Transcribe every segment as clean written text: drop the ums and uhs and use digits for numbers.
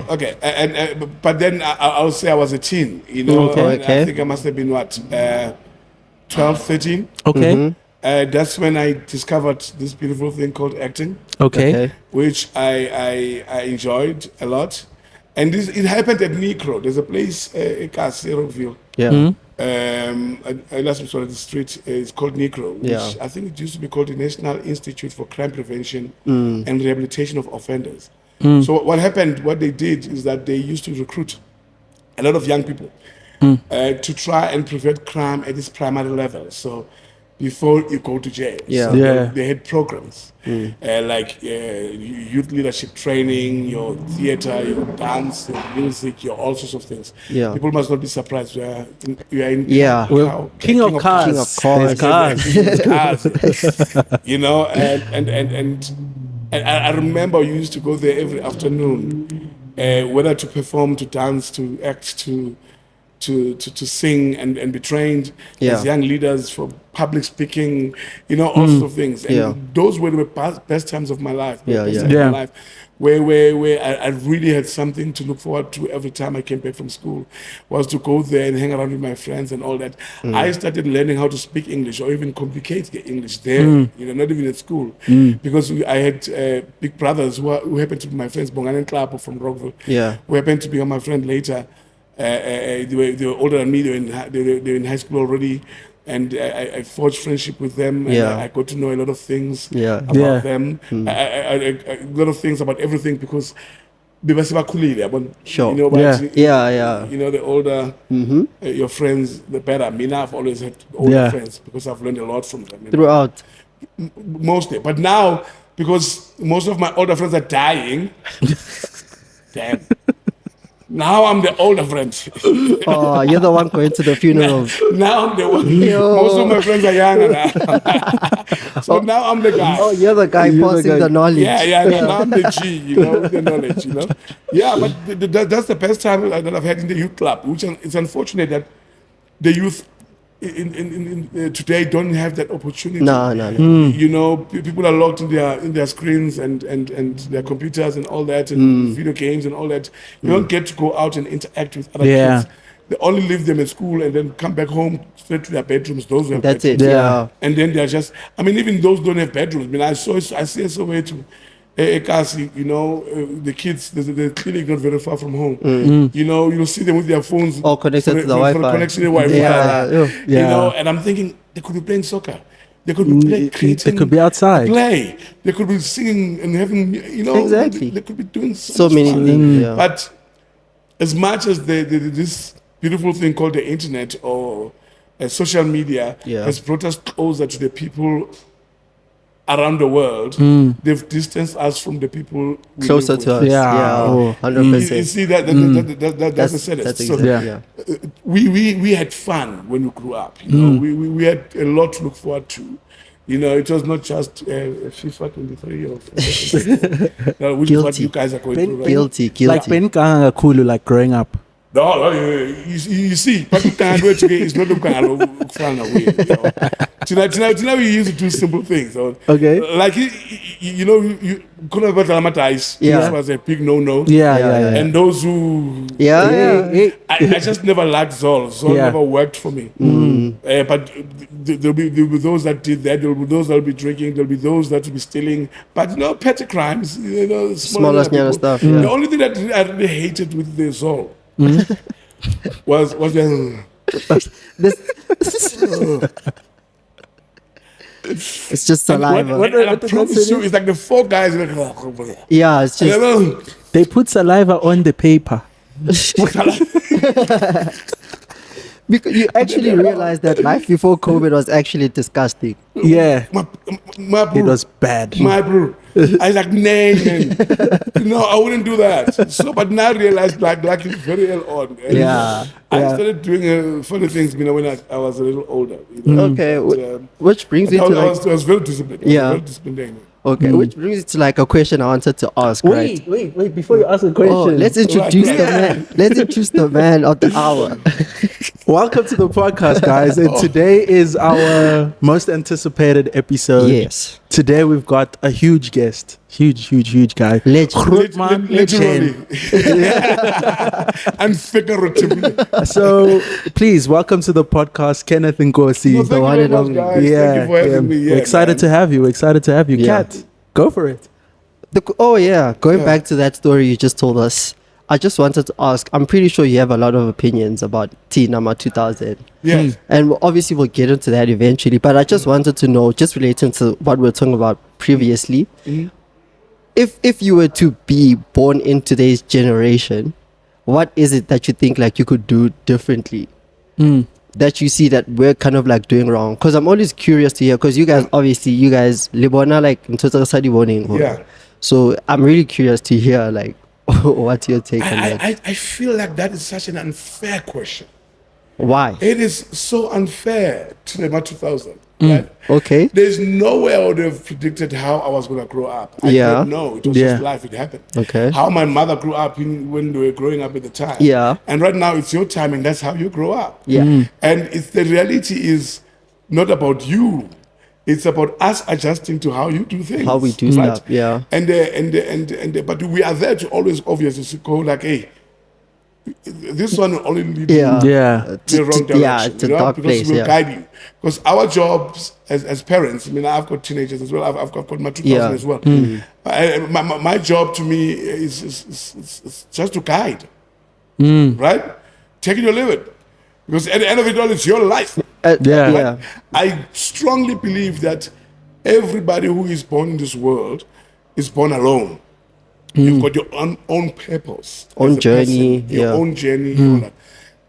Okay. But then I'll say I was a teen, you know. And I think I must have been 12, 13. Okay. That's when I discovered this beautiful thing called acting. Okay. Which I enjoyed a lot. And it happened at Necro. There's a place in Rockville. Yeah. Last sort of the street is called Necro, which I think it used to be called the National Institute for Crime Prevention and Rehabilitation of Offenders. So what they did is that they used to recruit a lot of young people to try and prevent crime at its primary level. So before you go to jail. So they had programs like youth leadership training, your theater, your dance, your music, your all sorts of things. Yeah. People must not be surprised. We are in King of cars. Cars. You know, and I remember we used to go there every afternoon, whether to perform, to dance, to act, to sing and be trained as young leaders for public speaking, you know, all sorts of things. And those were the best times of my life. Where I really had something to look forward to every time I came back from school, was to go there and hang around with my friends and all that. I started learning how to speak English or even complicate the English there, you know, not even at school. Because I had big brothers who happened to be my friends, Bongani and Klapo from Rockville, who happened to become my friend later. They were older than me. They were in high school already, and I forged friendship with them. And I got to know a lot of things about them. A lot of things about everything because they were Sure. You know, yeah. You know, the older your friends, the better. Me now, I've always had older friends because I've learned a lot from them. Throughout. Mostly, but now because most of my older friends are dying. Damn. Now I'm the older friend. Oh, you're the one going to the funerals. Now I'm the one. Most of my friends are younger now. So now I'm the guy. Oh, you're the guy passing the knowledge. Yeah. Now I'm the G, you know, the knowledge, you know. Yeah, but that's the best time that I've had in the youth club, which it's unfortunate that the youth in today don't have that opportunity. No. You know, people are locked in their screens and their computers and all that, and video games and all that. You don't get to go out and interact with other kids. They only leave them at school and then come back home straight to their bedrooms. Those who have bedrooms. And then they're just, I mean, even those don't have bedrooms. I mean, I see a way to Ekasi, you know, the kids, the clinic not very far from home. You know, you'll see them with their phones all connected to the Wi-Fi. Connected to the Wi-Fi. You know, and I'm thinking they could be playing soccer. They could be they could be outside. Play. They could be singing and having, you know, they could be doing so many things. But as much as this beautiful thing called the internet or social media has brought us closer to the people around the world, they've distanced us from the people closer to us. 100%. You see that's the saddest. We had fun when we grew up. You know, we had a lot to look forward to. You know, it was not just FIFA 23 or which is what you guys are going through. Right? Guilty. Like Benkanga Kulu, like growing up. No, you see, but you can't do it today. It's not the kind of fun away. Tonight we used to do simple things. Okay. Like you know, you couldn't have dramatize. This was a big no. Yeah. And those who I just never liked Zol. Zol never worked for me. But there'll be those that did that. There'll be those that'll be drinking. There'll be those that will be stealing. But you know, petty crimes. You know, smaller stuff. The only thing that I really hated with the Zol was it's just saliva. What I promise you, it's like the four guys. It's just they put saliva on the paper. Because you actually realize that life before COVID was actually disgusting. Yeah, my bro, it was bad. My bro, I like man. No, I wouldn't do that. So, but now I realized like very early on. I started doing funny things. You know, when I was a little older. You know? Okay, which brings you to I was very disciplined. Very disciplined. Okay, which brings you to like a question I wanted to ask. Wait! Before you ask a question, let's introduce the man. Let's introduce the man of the hour. Welcome to the podcast, guys. And today is our most anticipated episode. Yes. Today we've got a huge guest. Huge guy. Legend. Literally. And figuratively. So please welcome to the podcast, Kenneth and Nkosi. No, thank you one very and much, only. guys. Thank you for having me. We're excited to have you. Yeah. Kat, go for it. Going back to that story you just told us, I just wanted to ask, I'm pretty sure you have a lot of opinions about T number 2000. Yes. And obviously we'll get into that eventually, but I just wanted to know, just relating to what we were talking about previously, if you were to be born in today's generation, what is it that you think like you could do differently? That you see that we're kind of like doing wrong? Because I'm always curious to hear, because you guys libona like Yeah. so I'm really curious to hear like what's your take on that. I feel like that is such an unfair question. Why? It is so unfair to the year 2000. Right? Okay. There's no way I would have predicted how I was going to grow up. I Yeah. don't know. It was Yeah. just life. It happened. Okay. How my mother grew up when they were growing up at the time. Yeah. And right now it's your time and that's how you grow up. Yeah. And it's the reality is not about you. It's about us adjusting to how you do things. How we do stuff, yeah. But we are there to always obviously go like, hey, this one will only lead Yeah. you Yeah. to the wrong direction. Yeah, it's a dark because place, we'll yeah. guide you. Because our jobs as parents, I mean, I've got teenagers as well. I've got my 2000 Yeah. as well. My job to me is just to guide, right? Take it or leave it. Because at the end of it all, it's your life. Yeah. Yeah. I strongly believe that everybody who is born in this world is born alone. You've got your own purpose, Own as a journey, person, your yeah. own journey. All that.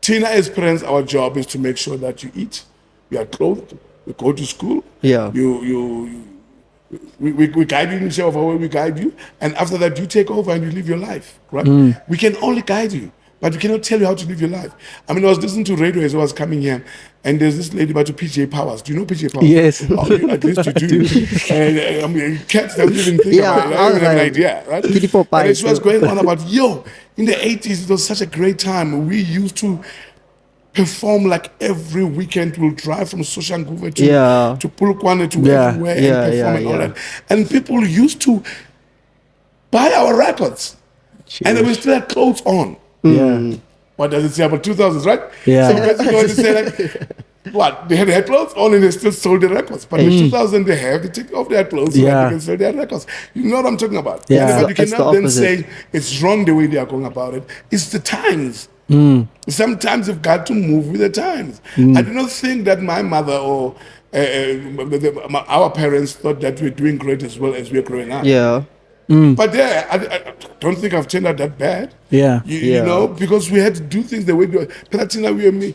Tina, as parents, our job is to make sure that you eat, you are clothed, you go to school. Yeah. We guide you in the way we guide you, and after that, you take over and you live your life. Right? We can only guide you. But we cannot tell you how to live your life. I mean, I was listening to radio as I was coming here, and there's this lady about PJ Powers. Do you know PJ Powers? Yes. At least you do. And I mean, cats don't even think Yeah, about it. I I don't was even have an like, idea, right? Kitty Popeye, And she was so- going on about, in the 80s, it was such a great time. We used to perform like every weekend. We'll drive from Soshanguve to Kutlwano to Yeah. everywhere Yeah, and perform yeah, and all yeah. that. And people used to buy our records. And then we still had clothes on. Yeah. What does it say about 2000s, right? Yeah. So basically going to say like, what? They had clothes on and they still sold their records. But in 2000, they have to take off their clothes so that Yeah. they can sell their records. You know what I'm talking about? Yeah. But you It's the cannot then opposite. say it's wrong the way they are going about it. It's the times. Sometimes you've got to move with the times. I do not think that my mother or our parents thought that we're doing great as well as we're growing up. Yeah. But yeah, I don't think I've turned out that bad. Yeah. You Yeah. know, because we had to do things the way we do. Pelatina, we and me,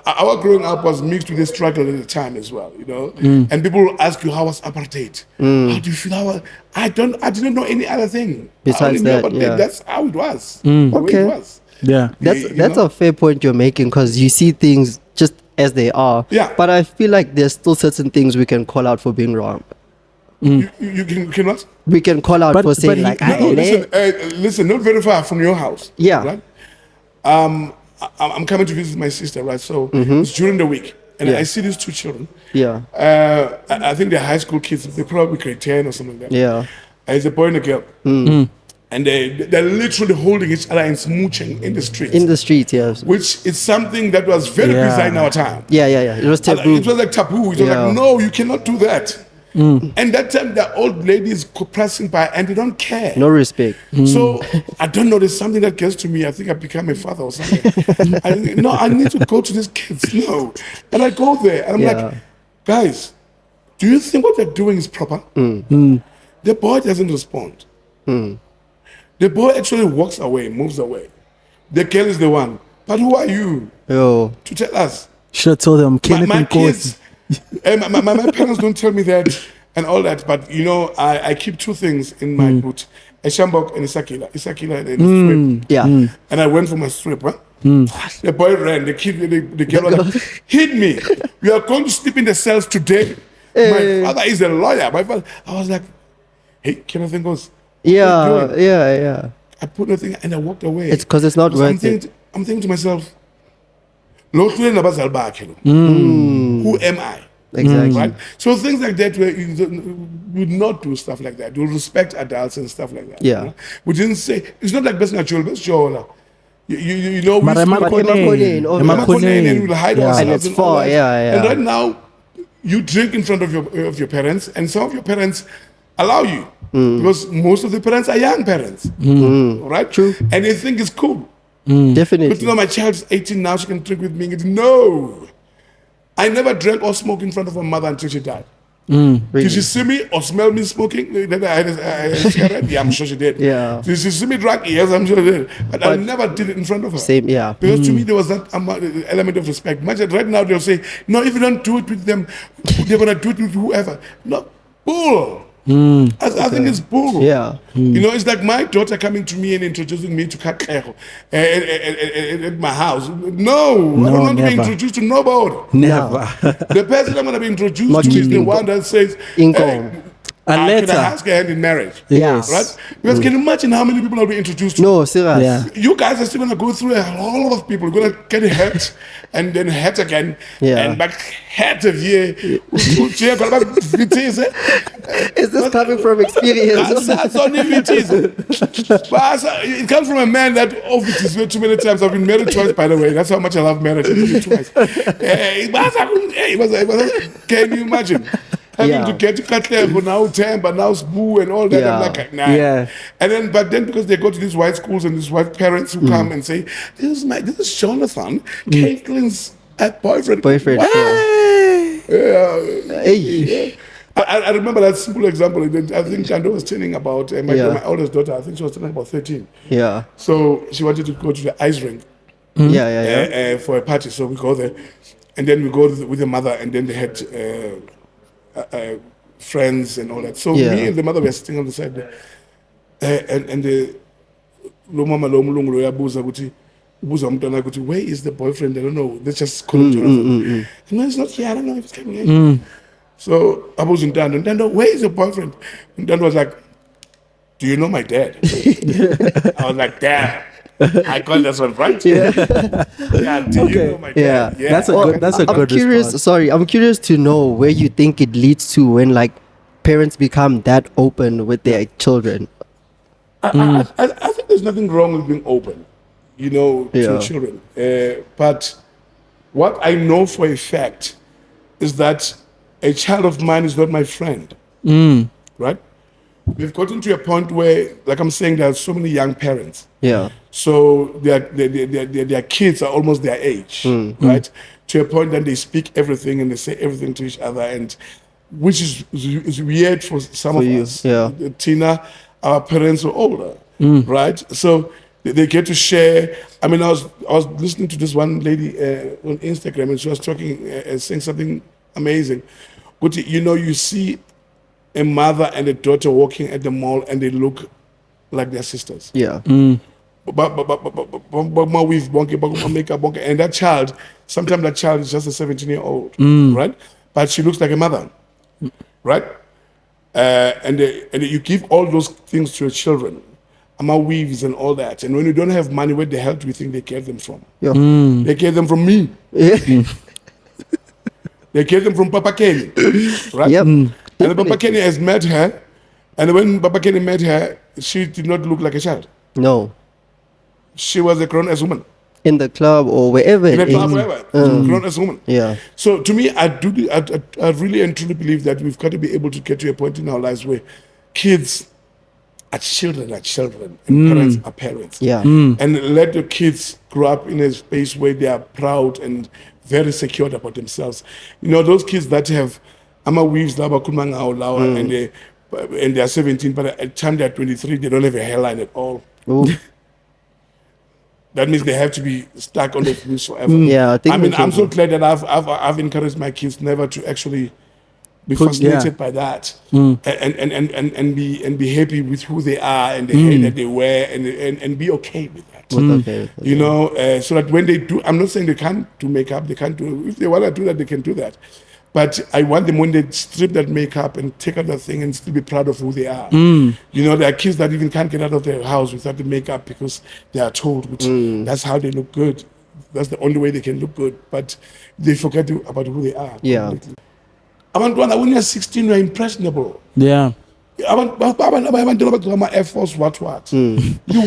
our growing up was mixed with the struggle at the time as well, you know. And people will ask you, how was apartheid? How do you feel? I didn't know any other thing. Besides I only knew that, about yeah. that's how it was. The way Okay. it was. Yeah. That's a fair point you're making, because you see things just as they are. Yeah. But I feel like there's still certain things we can call out for being wrong. You can what? We can call out But- for saying but like, No, "Ah, listen, not very far from your house. Yeah. Right? I'm coming to visit my sister, right? So it's during the week. And Yeah. I see these two children. yeah, I think they're high school kids. They're probably grade 10 or something like that. yeah, It's a boy and a girl. And they're literally holding each other and smooching in the streets. in the street, yes, Which is something that was very Yeah. bizarre in our time. yeah. It was taboo. It was like taboo. It was Yeah. like, no, you cannot do that. And that time, the old ladies passing by and they don't care. No respect. So I don't know. There's something that gets to me. I think I become a father or something. I need to go to these kids. No, and I go there and I'm Yeah. like, guys, do you think what they're doing is proper? The boy doesn't respond. The boy actually walks away, moves away. The girl is the one. But who are you Yo, to tell us? Should have told them Kenneth My and kids, Nkosi. my parents don't tell me that and all that. But you know, I keep two things in my boot: a shambok and a sakila. And a strip. yeah, And I went for my strip. Huh? The boy ran. The girl was like, hit me. We are going to sleep in the cells today. My father is a lawyer. My father. I was like, hey, Kenneth goes. yeah. I put nothing and I walked away. It's 'cause it's not Because worth it. I'm thinking to myself, Who am I? Exactly. Right? So things like that, where you would not do stuff like that. You'll respect adults and stuff like that. Yeah. You know? We didn't say, it's not like best natural, best show. You know, we Mara used to But call Emakoneni, Emakoneni, and we'll hide Yeah. ourselves And it's all far, that. yeah. And right now, you drink in front of your parents, and some of your parents allow you because most of the parents are young parents, right? True. And they think it's cool. But Definitely. you know, my child's 18 now; she can drink with me. No, I never drank or smoked in front of my mother until she died. Really. Did she see me or smell me smoking? That I had a cigarette? Yeah, I'm sure she did. Yeah. Did she see me drunk? Yes, I'm sure she did. But I never did it in front of her. Same, yeah. Because to me, there was that element of respect. Much as right now, they'll say, no, if you don't do it with them, they're going to do it with whoever. No, bull. I think it's bull. Yeah. You know, it's like my daughter coming to me and introducing me to Katlego at my house. No, I don't want to be never. introduced to nobody. Never. The person I'm going to be introduced Not to is the Ingo. one that says, Ingo. A can I letter. ask her hand in marriage? Yes. Right? Because can you imagine how many people I'll be introduced to? No, serious. Yeah. You guys are still going to go through a whole lot of people. You're going to get hurt and then hurt again. Yeah. And back hurt a year. Is this coming from experience? That's only it comes from a man that obviously too many times. I've been married twice, by the way. That's how much I love marriage. I've been twice. Can you imagine? Having Yeah. to get to Katlego, now Temba, now Spoo and all that. Yeah. I'm like, nah. Yeah. And then, but then because they go to these white schools and these white parents who come and say, this is Jonathan, Caitlin's boyfriend. Boyfriend. What? Hey. Yeah. I remember that simple example. I think Tando was telling about my oldest daughter. I think she was turning about 13. Yeah. So she wanted to go to the ice rink Yeah. for a party. So we go there, and then we go with the mother, and then they had friends and all that. So Yeah. me and the mother were sitting on the side there, and the lo mama lo mulungu lo yabuza ukuthi ubuza umntwana ukuthi where is the boyfriend? I don't know. Let's just call him Jonathan. No, it's not here. I don't know if it's coming here. So I was in Ntando, where is your boyfriend? And Ntando was like, do you know my dad? I was like, damn. I call this one right. Yeah. Do you know my dad? Yeah. That's a good. That's a I'm good curious. response. Sorry, I'm curious to know where you think it leads to when like parents become that open with their children. I think there's nothing wrong with being open, you know, to Yeah. children. But what I know for a fact is that a child of mine is not my friend. Right? We've gotten to a point where, like I'm saying, there are so many young parents. Yeah. So their kids are almost their age, right? To a point that they speak everything and they say everything to each other, and which is weird for some For of you, us. yeah. Tina, our parents are older, right? So they get to share. I mean, I was listening to this one lady on Instagram, and she was talking, saying something amazing. But you know, you see a mother and a daughter walking at the mall, and they look like their sisters. Yeah. But with makeup, and that child, sometimes that child is just a 17-year-old, right? But she looks like a mother, right? And you give all those things to your children, ama weaves and all that. And when you don't have money, where the hell do you think they get them from? Yeah. They get them from me. They get them from Papa Kenny, right? Yep. And Papa Kenny has met her, and when Papa Kenny met her, she did not look like a child. No. She was a grown-ass woman. In the club or wherever In a it club, is. wherever. Grown-ass woman. Yeah. So to me, I really and truly believe that we've got to be able to get to a point in our lives where kids are children, and parents are parents. Yeah. And let your kids grow up in a space where they are proud and very secure about themselves. You know, those kids that have ama weaves and they are 17, but at the time they're 23, they don't have a hairline at all. Ooh. That means they have to be stuck on the fence forever. Yeah, I think I'm so glad that I've encouraged my kids never to actually be fascinated by that, and be happy with who they are and the hair that they wear, and be okay with that. Okay. You know, so that when they do, I'm not saying they can't do makeup. They can't do. If they want to do that, they can do that. But I want them when they strip that makeup and take out that thing and still be proud of who they are. You know, there are kids that even can't get out of their house without the makeup because they are told that's how they look good. that's the only way they can look good, but they forget about who they are. Yeah. Completely. When you're 16, you're impressionable. Yeah. Air Force, what? You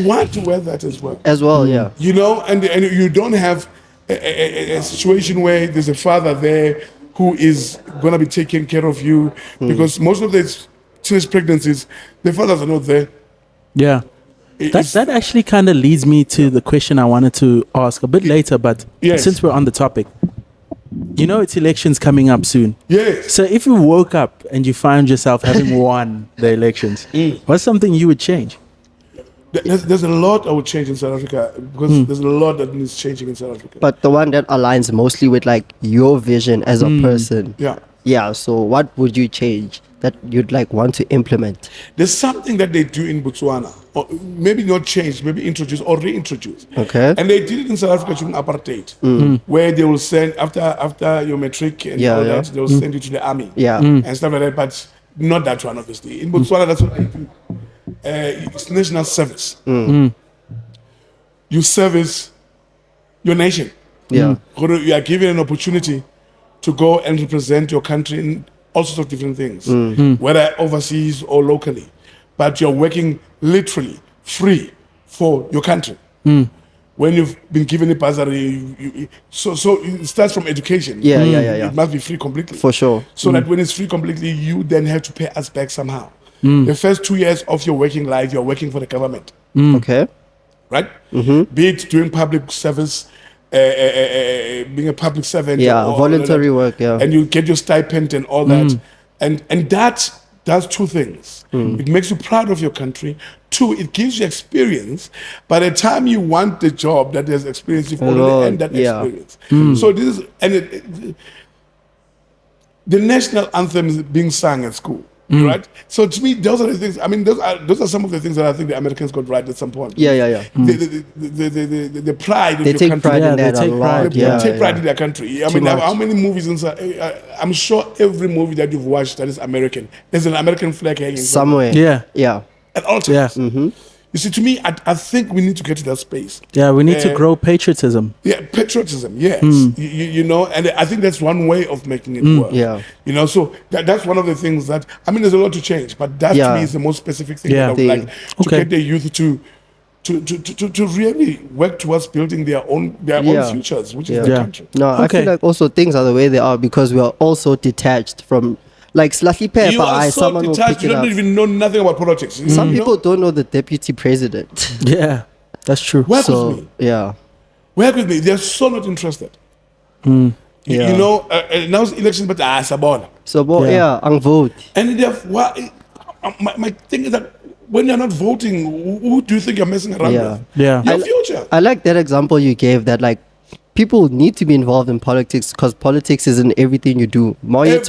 want to wear that as well. As well, yeah. You know, and you don't have a situation where there's a father there who is going to be taking care of you, because most of the teenage pregnancies, the fathers are not there. Yeah. That actually kind of leads me to the question I wanted to ask a bit later, but Yes. since we're on the topic, you know, it's elections coming up soon. Yes. So if you woke up and you found yourself having won the elections, what's something you would change? There's a lot I would change in South Africa, because there's a lot that needs changing in South Africa. But the one that aligns mostly with like your vision as a person. Yeah. Yeah. So what would you change that you'd like want to implement? There's something that they do in Botswana, or maybe not change, maybe introduce or reintroduce. Okay. And they did it in South Africa during apartheid, where they will send after your matric and all that, they will send you to the army. Yeah. And stuff like that, but not that one, obviously. In Botswana, that's what they do. It's national service. You service your nation. Yeah. You are given an opportunity to go and represent your country in all sorts of different things, whether overseas or locally. But you're working literally free for your country. When you've been given a bursary, so it starts from education. Yeah. It must be free completely. For sure. So that when it's free completely, you then have to pay us back somehow. The first 2 years of your working life, you're working for the government, Okay. right? Be it doing public service, being a public servant. Yeah. or Voluntary work. Yeah. and you get your stipend and all that. And that does two things. It makes you proud of your country. Two, it gives you experience. By the time you want the job that has experience, you've already earned that experience. So this is, the national anthem is being sung at school. Right, so to me, those are the things. I mean, those are some of the things that I think the Americans got right at some point. Yeah. The pride of They your take country. pride in they that a take lot. pride. Yeah. They take pride in their country. I mean, much. how many movies inside? I'm sure every movie that you've watched that is American, there's an American flag hanging Somewhere. Yeah. Yeah. at all times. Yeah. You see, to me, I think we need to get to that space. Yeah, we need to grow patriotism. Yeah, patriotism, yes. You know, and I think that's one way of making it work. Yeah. You know, so that's one of the things that, I mean, there's a lot to change, but that to me is the most specific thing that I would like to get the youth to really work towards building their own futures, which is their country. No, I feel like also things are the way they are because we are also detached from, like, slightly paper. You are so someone will detached, pick you it don't up. even know nothing about politics. Some You know? people don't know the deputy president. Yeah, that's true. Work with me. Yeah. Work with me. They're so not interested. Yeah. You know, now it's elections, but Sabona. So, ang vote. And my thing is that when you're not voting, who do you think you're messing around with? Yeah. Your future. I like that example you gave that, like, people need to be involved in politics because politics is in everything you do. Moyo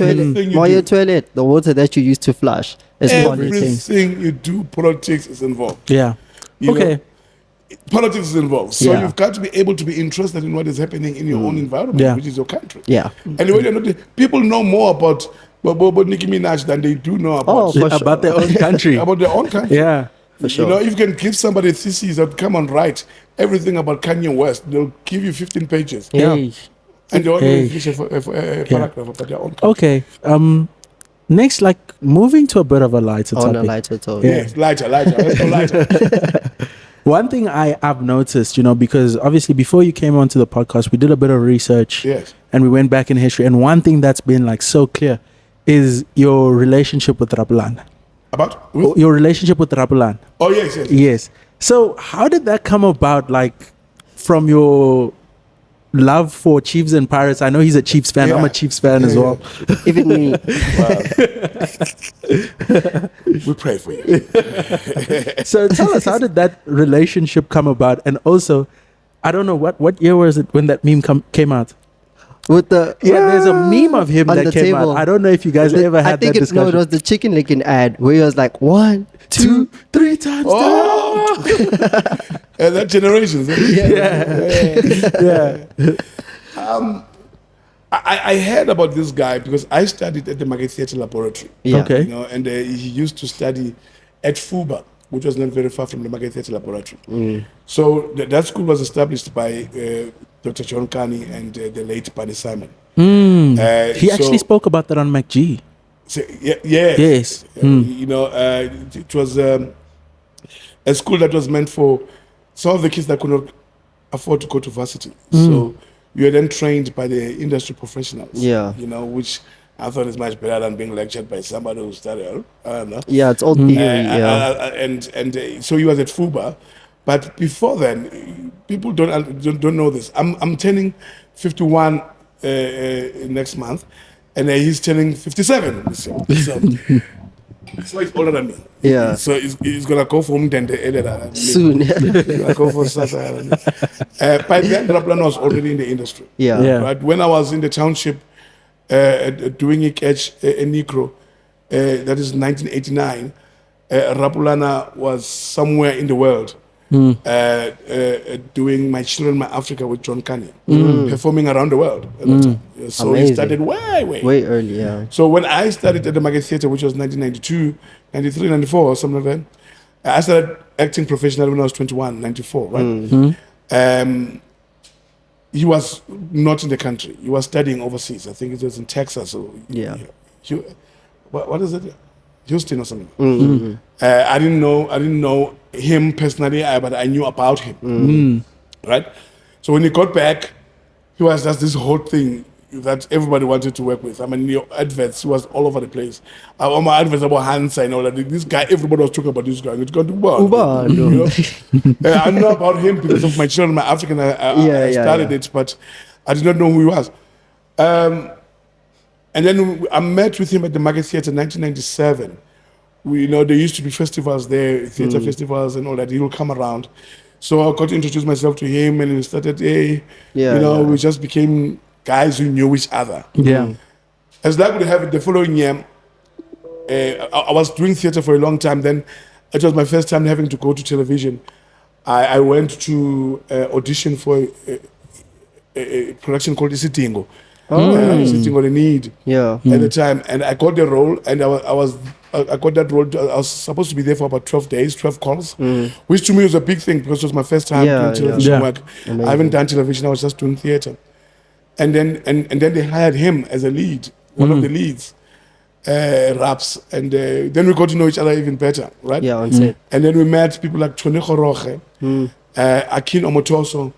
toilet, the water that you use to flush is politics. Everything you do, politics is involved. Yeah. You Okay. know, politics is involved. So Yeah. you've got to be able to be interested in what is happening in your own environment, which is your country. Yeah. And when you're not, people know more about Nicki Minaj than they do know about, About their own country. about their own country. Yeah. For sure. You know, if you can give somebody a thesis that come and write everything about Kanye West, they'll give you 15 pages. Yeah. And they only finish a paragraph about their own country. Okay. Next, like moving to a bit of a lighter On topic. a lighter tone. Yes, lighter. Let's go lighter. One thing I've noticed, you know, because obviously before you came onto the podcast, we did a bit of research. Yes. And we went back in history. And one thing that's been like so clear is your relationship with Rapulana. About? Your relationship with Rapulana. Oh, yes. Yes. So how did that come about, like, from your love for Chiefs and Pirates? I know he's a Chiefs fan. I'm a Chiefs fan as well. Even me. We pray for you. So tell us, how did that relationship come about? And also, I don't know, what year was it when that meme came out? With the There's a meme of him on that the came table. out. I don't know if you guys ever had that discussion. No, it was the chicken licking ad where he was like 1, 2, 3 times. Oh! And that generations. I heard about this guy because I studied at the Market Theatre Laboratory. Yeah. Okay. You know, and he used to study at FUBA, which was not very far from the Market Theatre Laboratory. So that school was established by Dr. John Kani and the late Buddy Simon. He actually spoke about that on MacG. So, yes. Yes. You know, it was a school that was meant for some of the kids that could not afford to go to varsity. So you were then trained by the industry professionals. Yeah. You know, which I thought is much better than being lectured by somebody who studied. I don't know. Yeah, it's all theory. So he was at FUBA, but before then, people don't know this. I'm turning 51 next month, and he's turning 57 this year. So he's older than me. Yeah. So he's gonna go for Mtende Soon. He's gonna go for Sasa. By then, Rapulana was already in the industry. Yeah. Yeah. Right. When I was in the township doing a catch a Negro, that is 1989. Rapulana was somewhere in the world doing My Children, My Africa with John Kani, performing around the world. So Amazing. he started way Early, yeah. So when I started at the Market Theatre, which was 1992, 93, 94, or something like that, I started acting professionally when I was 21, 94, right? He was not in the country. He was studying overseas. I think it was in Texas. Or, what is it? Houston or something. I didn't know him personally, but I knew about him. Right? So when he got back, he was just this whole thing that everybody wanted to work with. I mean, your adverts, he was all over the place. All my adverts about Hansa and all that. This guy, everybody was talking about this guy. It's got to Uba, you know? I know about him because of My Children, My African. I started it, but I did not know who he was. And then I met with him at the Market Theatre in 1997. There used to be festivals there, theatre festivals and all that. He will come around. So I got to introduce myself to him, and we started, we just became guys who knew each other. Yeah. As luck would have it, the following year, I was doing theatre for a long time. Then it was my first time having to go to television. I went to audition for a production called Isitingo. Isitingo The Need. Yeah. At the time, and I got the role, and I got that role. I was supposed to be there for about 12 days, 12 calls, which to me was a big thing because it was my first time doing television work. Amazing. I haven't done television, I was just doing theatre. And then they hired him as a lead, one of the leads, raps, and then we got to know each other even better, right? Yeah, on set. And then we met people like Tony Khoroge, Akin Omotoso.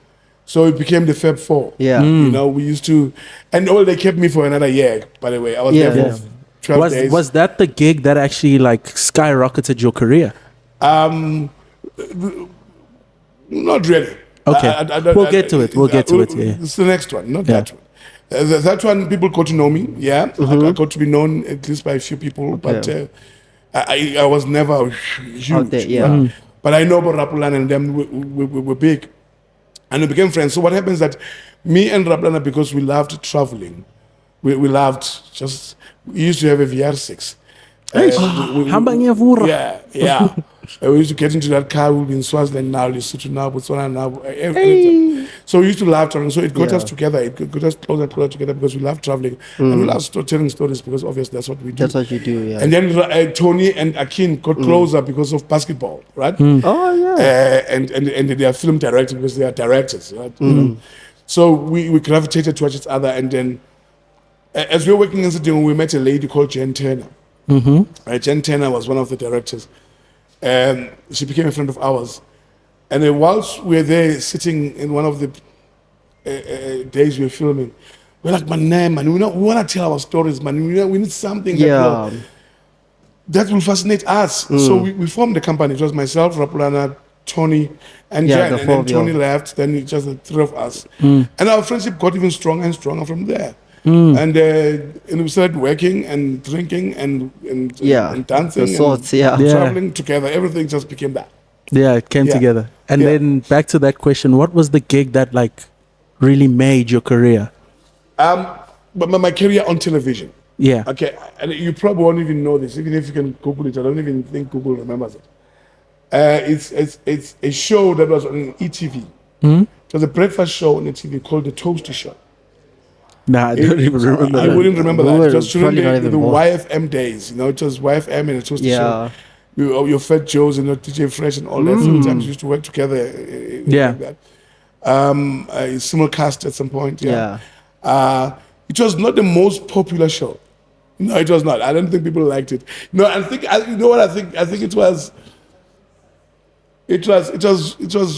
So it became the Fab Four. Yeah. We used to, and they kept me for another year. By the way, I was there for 12 days. Was that the gig that actually like skyrocketed your career? Not really. Okay. We'll get to it. Yeah. It's the next one, not that one. That one, people got to know me. Yeah, I got to be known at least by a few people, but I was never huge. Out there, yeah. But I know about Rapulana, and them we were big, and we became friends. So what happens that me and Rapulana, because we loved traveling, we loved just. We used to have a VR6. Yeah. We used to get into that car. We'll be in Swaziland now, Lesotho now, Botswana now. So we used to laugh traveling. So it got us together. It got us closer and closer together because we love traveling. And we love telling stories because obviously that's what we do. That's what you do, yeah. And then Tony and Akin got closer because of basketball, right? Oh, yeah. And they are film directors because they are directors, right? So we gravitated towards each other. And then as we were working in Sydney, we met a lady called Jen Turner. Jen Turner was one of the directors. She became a friend of ours. And then whilst we were there sitting in one of the days we were filming, we're like, man, we want to tell our stories, man. We need something that will fascinate us. So we formed the company. It was myself, Rapulana, Tony, and Jen. And then Tony left, then it just the three of us. And our friendship got even stronger and stronger from there. And we started working and drinking and dancing and traveling together. Everything just became that. Yeah, it came together. And then back to that question, what was the gig that like really made your career? But my career on television. Yeah. Okay, and you probably won't even know this, even if you can Google it. I don't even think Google remembers it. It's a show that was on ETV. It was a breakfast show on ETV called The Toasty Show. Nah, I don't even remember I wouldn't remember that. It was during the involved. YFM days. It was YFM and a Toasty Show. Your Fat Joes and your DJ Fresh and all that. Sometimes we used to work together. Like that. a simulcast at some point. Yeah. It was not the most popular show. No, it was not. I don't think people liked it. No, you know what I think? I think it was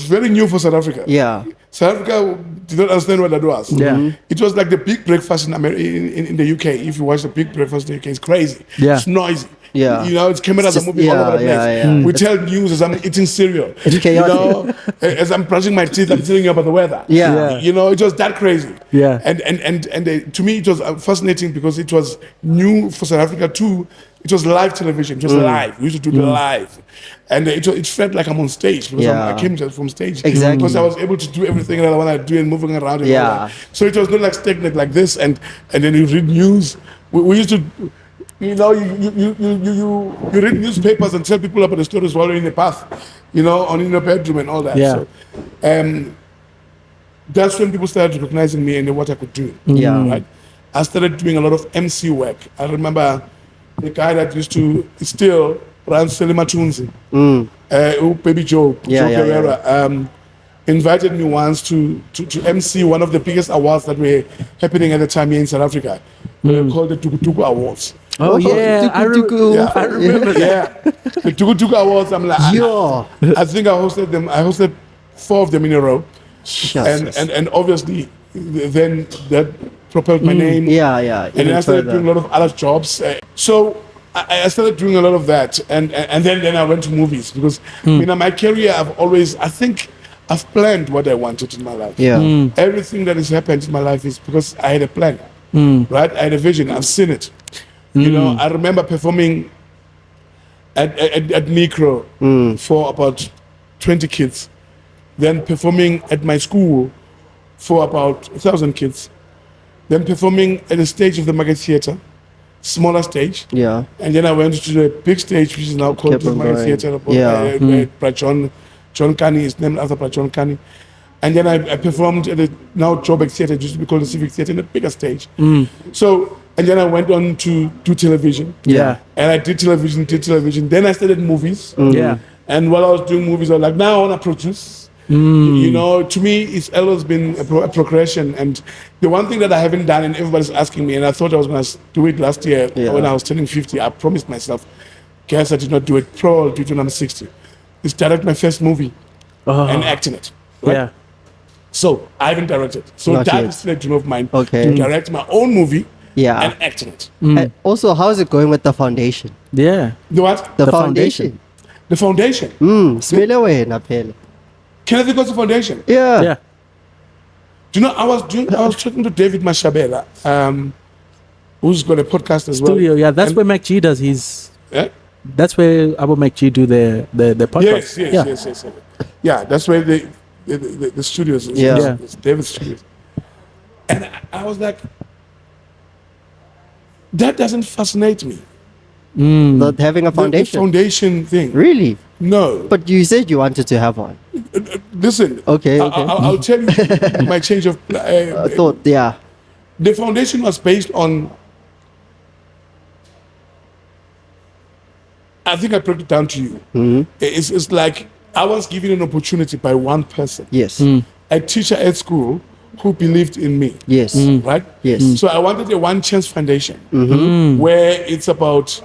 very new for South Africa. Yeah. South Africa did not understand what that was. Yeah. It was like the Big Breakfast in the UK. If you watch the Big Breakfast in the UK, it's crazy. Yeah. It's noisy. Yeah. You know, it's cameras are moving all over the place. Yeah. We tell news as I'm eating cereal. It's chaotic. You know, as I'm brushing my teeth, I'm telling you about the weather. Yeah. You know, it was that crazy. Yeah. And to me, it was fascinating because it was new for South Africa too. It was live television. It was live. We used to do the live. And it felt like I'm on stage because Yeah. I came just from stage. Exactly. Because I was able to do everything that I want to do and moving around. And all Yeah. that. So it was not like stagnant like this. And then you read news. We used to, you know, you read newspapers and tell people about the stories while you're in the path, you know, in your bedroom and all that. Yeah. So, that's when people started recognizing me and what I could do. Yeah. Right? I started doing a lot of MC work. I remember the guy that used to still run Selima Tunzi, Baby Joe, Yeah, Joe yeah, Pereira, invited me once to MC one of the biggest awards that were happening at the time here in South Africa. Called the Tukutuku Awards. Oh yeah, I remember. Yeah, the Tukutuku Awards. I'm like, Yeah. I think I hosted them. I hosted 4 of them in a row, Shucks. and obviously then that propelled my name. Yeah. And then even I started further. doing a lot of other jobs. So I started doing a lot of that, and then I went to movies because you know my career. I think I've planned what I wanted in my life. Yeah. Everything that has happened in my life is because I had a plan, right? I had a vision. I've seen it. You know, I remember performing at Micro for about 20 kids, then performing at my school for about 1,000 kids, then performing at the stage of the Market Theatre, smaller stage, Yeah. and then I went to the big stage, which is now called Kept the on Market going. Theatre. Yeah. By John Kani is named after John Kani. And then I performed at the now Joburg Theatre, it used to be called the Civic Theatre, in a bigger stage. So, and then I went on to do television. Yeah. And I did television. Then I started movies. Yeah. And while I was doing movies, I was like, now I want to produce. You know, to me, it's always been a progression. And the one thing that I haven't done, and everybody's asking me, and I thought I was going to do it last year when I was turning 50, I promised myself, guess I did not do it. Probably do it when I'm 60. Is direct my first movie and act in it. Right? Yeah. So I haven't directed. So Not that yet. is still a dream of mine Okay. to direct my own movie Yeah. and act in it. And also, how's it going with the foundation? Yeah. The what? The, The foundation. The foundation. Smell away, Napel. Kenneth Nkosi Foundation. Yeah. Yeah. Do you know, I was talking to David Mashabela, who's got a podcast as well. Studio. Yeah. That's And- where MacG does his. Yeah? That's where Abu MacG do the podcast. Yes. Yeah, that's where the studios is. Yeah. It's David's studios. And I was like, that doesn't fascinate me. Not having a The foundation. foundation thing. Really? No. But you said you wanted to have one. Listen. Okay, I'll tell you my change of. I thought, yeah. The foundation was based on. I think I broke it down to you. It's like I was given an opportunity by one person, Yes. a teacher at school who believed in me, Yes. right? Yes. So I wanted a one chance foundation where it's about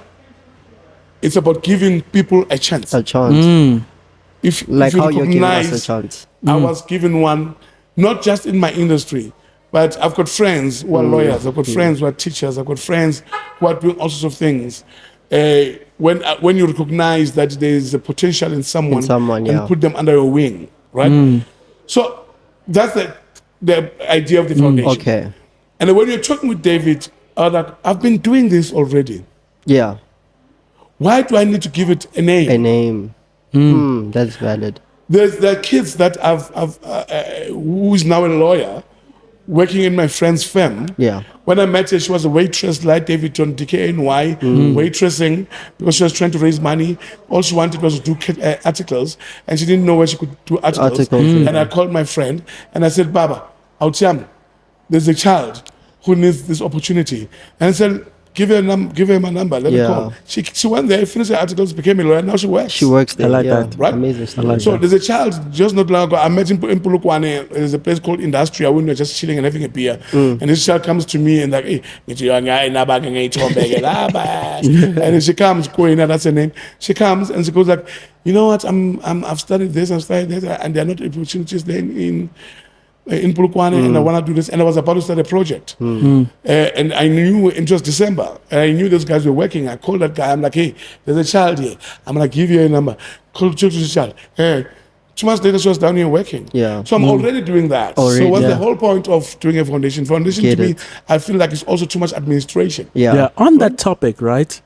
giving people a chance. A chance. If Like you how you're giving us a recognize, chance. I was given one, not just in my industry, but I've got friends who are lawyers, I've got friends who are teachers, I've got friends who are doing all sorts of things. When you recognize that there is a potential in someone, someone, yeah. and put them under your wing, right? So that's the idea of the foundation. Okay. And then when you're talking with David, I was like, I've been doing this already. Yeah. Why do I need to give it a name? A name. That's valid. There are kids that who is now a lawyer, working in my friend's firm. Yeah. When I met her, she was a waitress like David on DKNY, waitressing because she was trying to raise money. All she wanted was to do articles, and she didn't know where she could do articles. And I called my friend, and I said, Baba, there's a child who needs this opportunity. And I said, give her my number, let her call. She went there, finished her articles, became a lawyer, now she works. She works there. I like that. Right? Amazing story. like So that. there's a child just not long ago. I met in Pulukwane. There's a place called Industria when you're just chilling and having a beer. And this child comes to me and like, hey, and she comes, Koina, that's her name. She comes and she goes like, you know what? I've studied this, and there are not opportunities there in Pulukwane, and I want to do this. And I was about to start a project. And I knew it was December, and I knew those guys were working. I called that guy. I'm like, hey, there's a child here. I'm going to give you a number. Call to the child. Hey, 2 months later, she was down here working. So I'm already doing that. So what's the whole point of doing a foundation? Foundation to me, I feel like it's also too much administration. On that topic, right?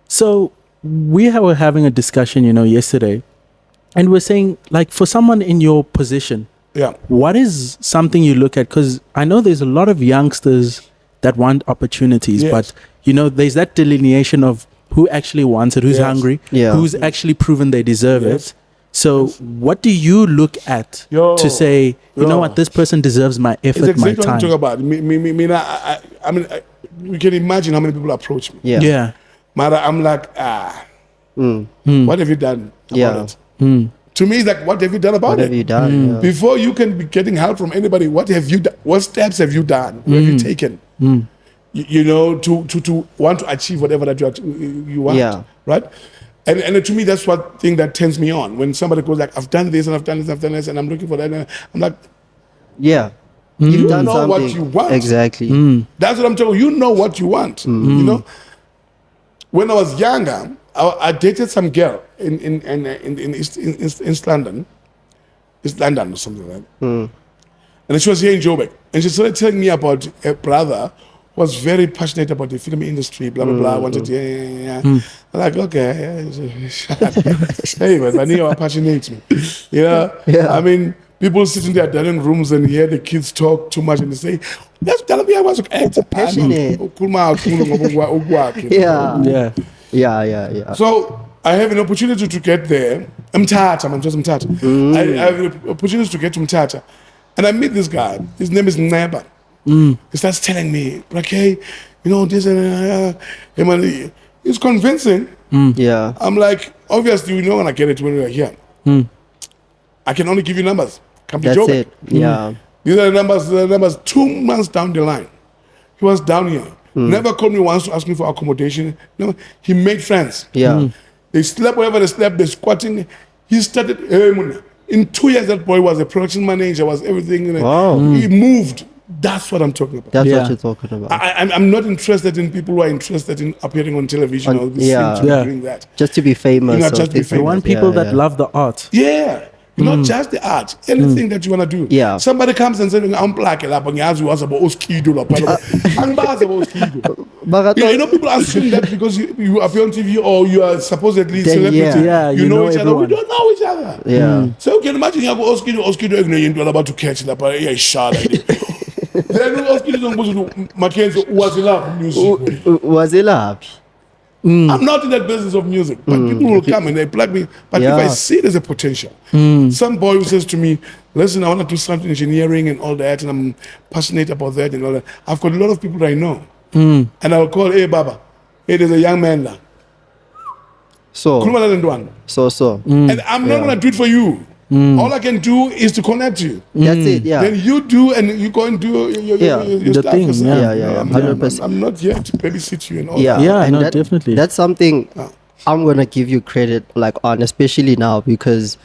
So we were having a discussion, yesterday, and we're saying, like, for someone in your position, what is something you look at? Because I know there's a lot of youngsters that want opportunities, but there's that delineation of who actually wants it, who's hungry, who's actually proven they deserve it. So what do you look at to say, you know what, this person deserves my effort, it's exactly my time? what I'm talking about. I mean, we can imagine how many people approach me. Mara, I'm like, what have you done about it? To me, it's like, what have you done about it? What have you done? Before you can be getting help from anybody, what have you done? What steps have you done? What have you taken? To want to achieve whatever that you want, right? And to me, that's what thing that turns me on. When somebody goes like, I've done this and I've done this, I've done this, and I'm looking for that, and I'm like, you've done know something. what you want. Exactly. That's what I'm telling you. You know what you want. When I was younger, I dated some girl in East London, or something like that. And she was here in Joburg, and she started telling me about a brother who was very passionate about the film industry, blah blah blah. Wanted, I'm like, okay, hey, but I knew how passionate me. I mean, people sitting there in rooms and hear the kids talk too much, and they say, "Let's tell me I was passionate." So I have an opportunity to get there. I'm just Mthatha. I have an opportunity to get to Mthatha. And I meet this guy. His name is Neba. He starts telling me, okay, this and he's convincing. I'm like, obviously, we're not going to get it when we're here. I can only give you numbers. Can't be That's joking. it. These are the numbers 2 months down the line. He was down here. Never called me once to ask me for accommodation. No, he made friends. They slept wherever they slept, they're squatting. He started, in 2 years, that boy was a production manager, was everything. He moved. That's what I'm talking about. That's what you're talking about. I'm not interested in people who are interested in appearing on television or doing that. Just to be famous. Just be famous. You want people that love the art. Not just the art, anything that you want to do. Somebody comes and says, I'm black, you was about Oskido. People assume that because you appear on TV or you are supposedly celebrity, you know each other. We don't know each other. So you can imagine you have Oskido about to catch it up. Yeah, shot at it. Then Oskido Mackenzie was in love music. Was it love? I'm not in that business of music, but people will come and they plug me. But if I see there's a potential, some boy who says to me, listen, I want to do something engineering and all that, and I'm passionate about that and all that. I've got a lot of people that I know. And I'll call, hey, Baba, hey, there's a young man there. So. And I'm not going to do it for you. All I can do is to connect you. That's it, Then you do, and you go and do your stuff thing, yourself. 100%. I'm not here to babysit you and all that. Definitely. That's something I'm gonna give you credit on, especially now, because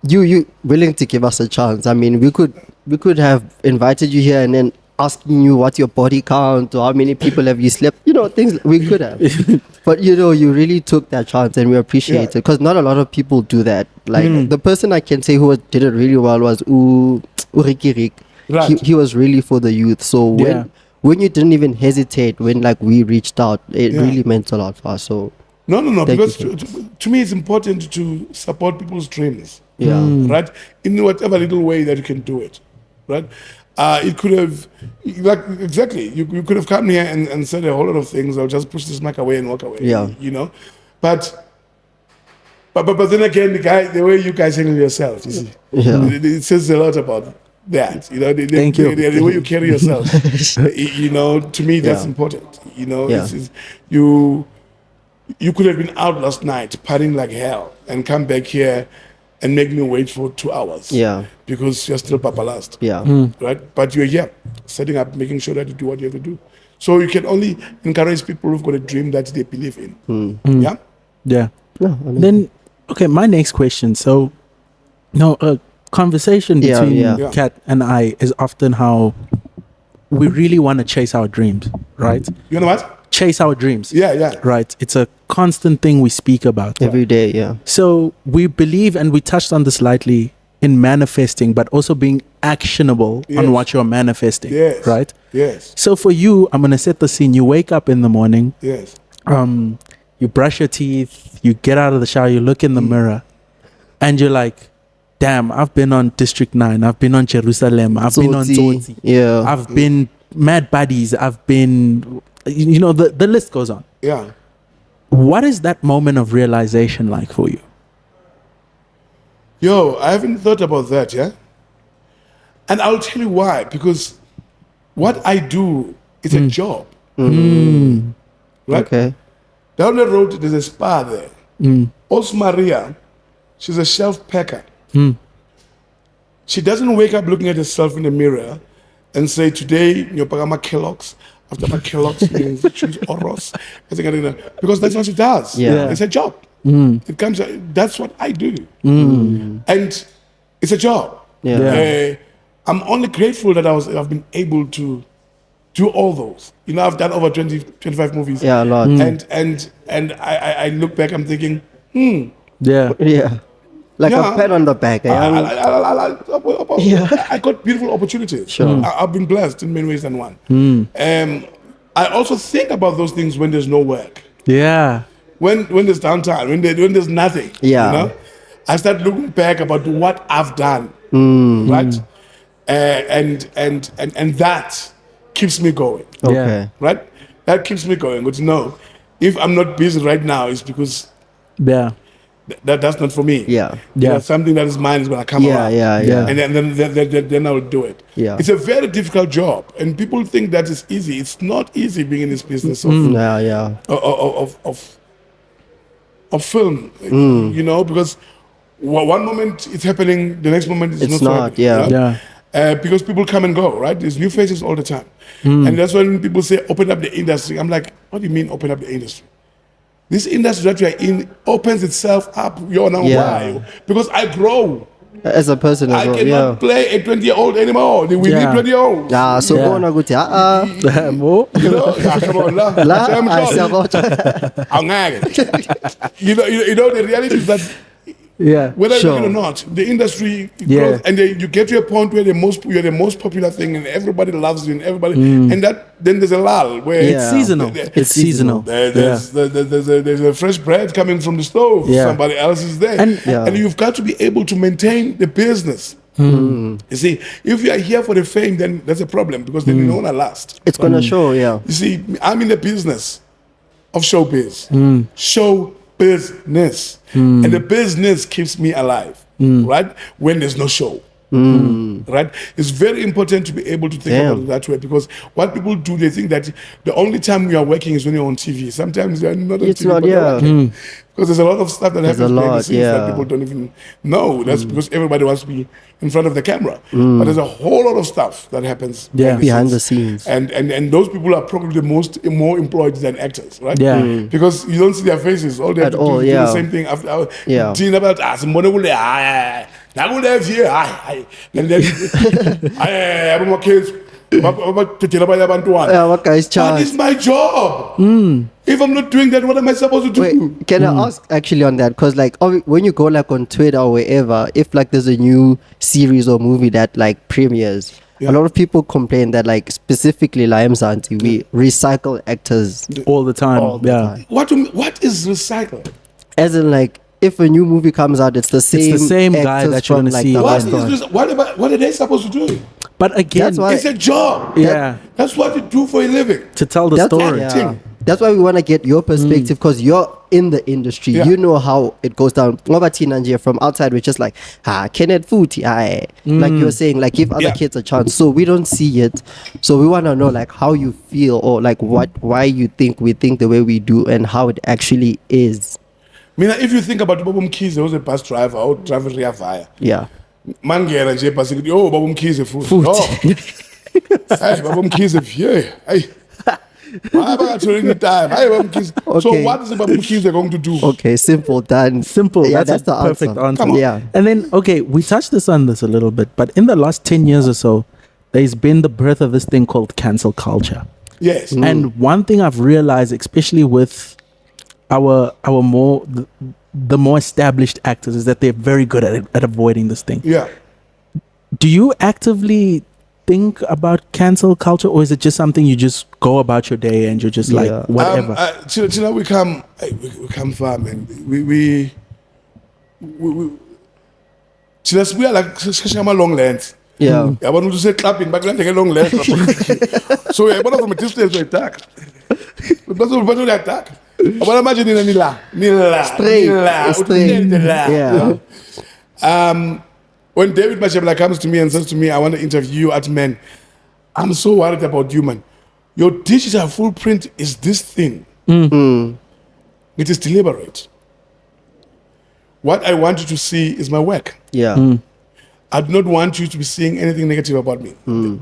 you willing to give us a chance. I mean, we could have invited you here and then asking you what's your body count or how many people have you slept, things we could have. But you really took that chance, and we appreciate it, because not a lot of people do that. Like the person I can say who did it really well was Uriki Rick. Right. He was really for the youth. So when you didn't even hesitate when we reached out, it really meant a lot for us. So no, because to me it's important to support people's dreams. Right, in whatever little way that you can do it. Right. It could have, exactly. You could have come here and said a whole lot of things. I'll just push this mic away and walk away. But then again, the way you guys handle yourself, you see, it says a lot about that. You know, Thank you. the way you carry yourself. You know, to me, that's important. You know, you could have been out last night partying like hell and come back here and make me wait for 2 hours. Yeah. Because you're still Papa last. Yeah. Right? But you're here, setting up, making sure that you do what you have to do. So you can only encourage people who've got a dream that they believe in. Yeah? Yeah. No, Then, okay, my next question. So, a conversation between Kat and I is often how we really want to chase our dreams, right? You know what? Chase our dreams. Yeah. Right. It's a constant thing we speak about. every day, yeah. So we believe, and we touched on this lightly, in manifesting, but also being actionable on what you're manifesting. Yes. Right? Yes. So for you, I'm going to set the scene. You wake up in the morning. Yes. You brush your teeth. You get out of the shower. You look in the mirror. And you're like, damn, I've been on District 9. I've been on Jerusalem. I've been on Tsotsi. Yeah. I've been Mad Buddies. I've been, the list goes on. Yeah. What is that moment of realization like for you? Yo, I haven't thought about that, yeah? And I'll tell you why. Because what I do is a job. Right? Okay. Down the road, there's a spa there. Also, Maria, she's a shelf packer. She doesn't wake up looking at herself in the mirror and say, today, you're pagama Kellogg's. After my Kellogg's, you choose Oros. Because that's what she does. Yeah. It's a job. It comes. That's what I do. And it's a job. Yeah. I'm only grateful that I've been able to do all those. I've done over 20, 25 movies. Yeah, a lot. And I look back, I'm thinking, Yeah. Yeah. Like a pat on the back. I got beautiful opportunities. Sure. I've been blessed in many ways than one. I also think about those things when there's no work. Yeah. When there's downtime, when there's nothing. Yeah. I start looking back about what I've done. Right? And that keeps me going. Okay. Right? That keeps me going. But no, if I'm not busy right now, it's because that's not for me. Yeah. Something that is mine is gonna come around. Yeah. And then I will do it. Yeah. It's a very difficult job, and people think that it's easy. It's not easy being in this business of film. Because one moment it's happening, the next moment it's not. Because people come and go, right? There's new faces all the time, and that's when people say open up the industry. I'm like, what do you mean open up the industry? This industry that we are in opens itself up. Why? Because I grow. As a person as I well. cannot play a 20-year-old anymore. We need 20-year-olds. So go on a good come on, the reality is that whether you like it or not, the industry grows, and you get to a point where you're the most popular thing, and everybody loves you, and everybody, and then there's a lull where it's seasonal. It's seasonal. There's a fresh bread coming from the stove. Somebody else is there, and you've got to be able to maintain the business. You see, if you are here for the fame, then that's a problem because then you don't want to last. It's gonna show, You see, I'm in the business of showbiz. Show business, and the business keeps me alive, right? When there's no show, right? It's very important to be able to think about it that way, because what people do, they think that the only time you are working is when you're on TV. Sometimes you're not on TV, because there's a lot of stuff that happens behind the scenes that people don't even know. That's because everybody wants to be in front of the camera, but there's a whole lot of stuff that happens behind the scenes. And those people are probably the more employed than actors, right? Because you don't see their faces. All they have to do is do the same thing after. And then my kids. What is my job? If I'm not doing that, what am I supposed to do? Wait, can I ask actually on that? Because like when you go like on Twitter or wherever, if like there's a new series or movie that like premieres, a lot of people complain that like specifically like Mzansi, we recycle actors all the time. What is recycle? As in like, if a new movie comes out, it's the same guy that you're gonna see. What are they supposed to do? But again, it's a job. That's what you do for a living. To tell the story. That's why we want to get your perspective, because you're in the industry. You know how it goes down. Ngoba thina nje from outside, we're just like, Kenneth futhi, like you're saying, like give other kids a chance. So we don't see it. So we want to know like how you feel, or like why you think we think the way we do, and how it actually is. If you think about Bobo Mkhize, who's a bus driver, or driver Ria Vaya. Yeah. Mangera nje bus, oh Bobo Mkhize futhi. Oh. Hey, Bobo Mkhize, yeah. Hey. Why am I telling you time? Okay. So what is Bobo Mkhize going to do? Okay, simple, done. Simple. Yeah, that's the perfect answer. Yeah. And then, okay, we touched on this a little bit, but in the last 10 years or so, there's been the birth of this thing called cancel culture. Yes. And one thing I've realized, especially with our more the more established actors, is that they're very good at avoiding this thing. Yeah. Do you actively think about cancel culture, or is it just something you just go about your day and you're just like whatever? We come far, man. We are like long length. Yeah. I want to say clapping, but let's take a long length. So I want from a distance to attack. But don't attack. I want to imagine in a nila. Straight. Yeah. When David Mashebla comes to me and says to me, I want to interview you at Men, I'm so worried about you, man. Your digital footprint is this thing. It is deliberate. What I want you to see is my work. Yeah. I do not want you to be seeing anything negative about me.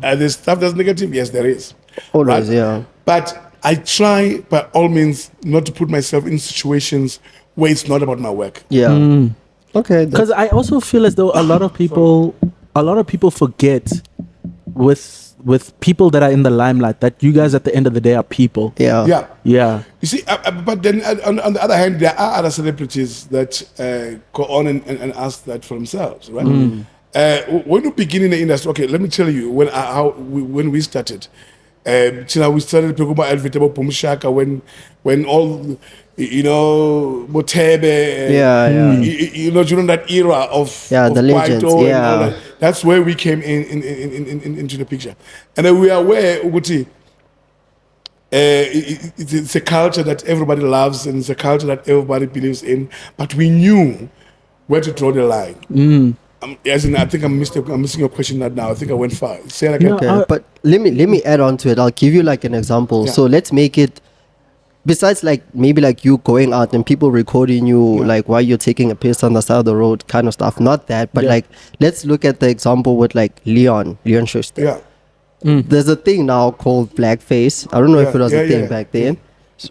There's stuff that's negative, yes, there is. Always, yeah. But I try, by all means, not to put myself in situations where it's not about my work. Yeah. Okay. Because I also feel as though a lot of people forget with people that are in the limelight that you guys at the end of the day are people. Yeah. Yeah. You see, but then on the other hand, there are other celebrities that go on and ask that for themselves, right? When you begin in the industry, okay, let me tell you when we started. We started Pekuma Elvitable Pumshaka when all Motebe, during that era of the legends, Kwaito and all that. That's where we came into the picture, and then we are aware, Uguti. It's a culture that everybody loves, and it's a culture that everybody believes in. But we knew where to draw the line. I think I'm missing your question now. I think I went far. Say like but let me add on to it. I'll give you like an example. So let's make it. Besides, like maybe like you going out and people recording you, like while you're taking a piss on the side of the road, kind of stuff. Not that, but like let's look at the example with like Leon Schuster. Yeah. There's a thing now called blackface. I don't know if it was a thing back then.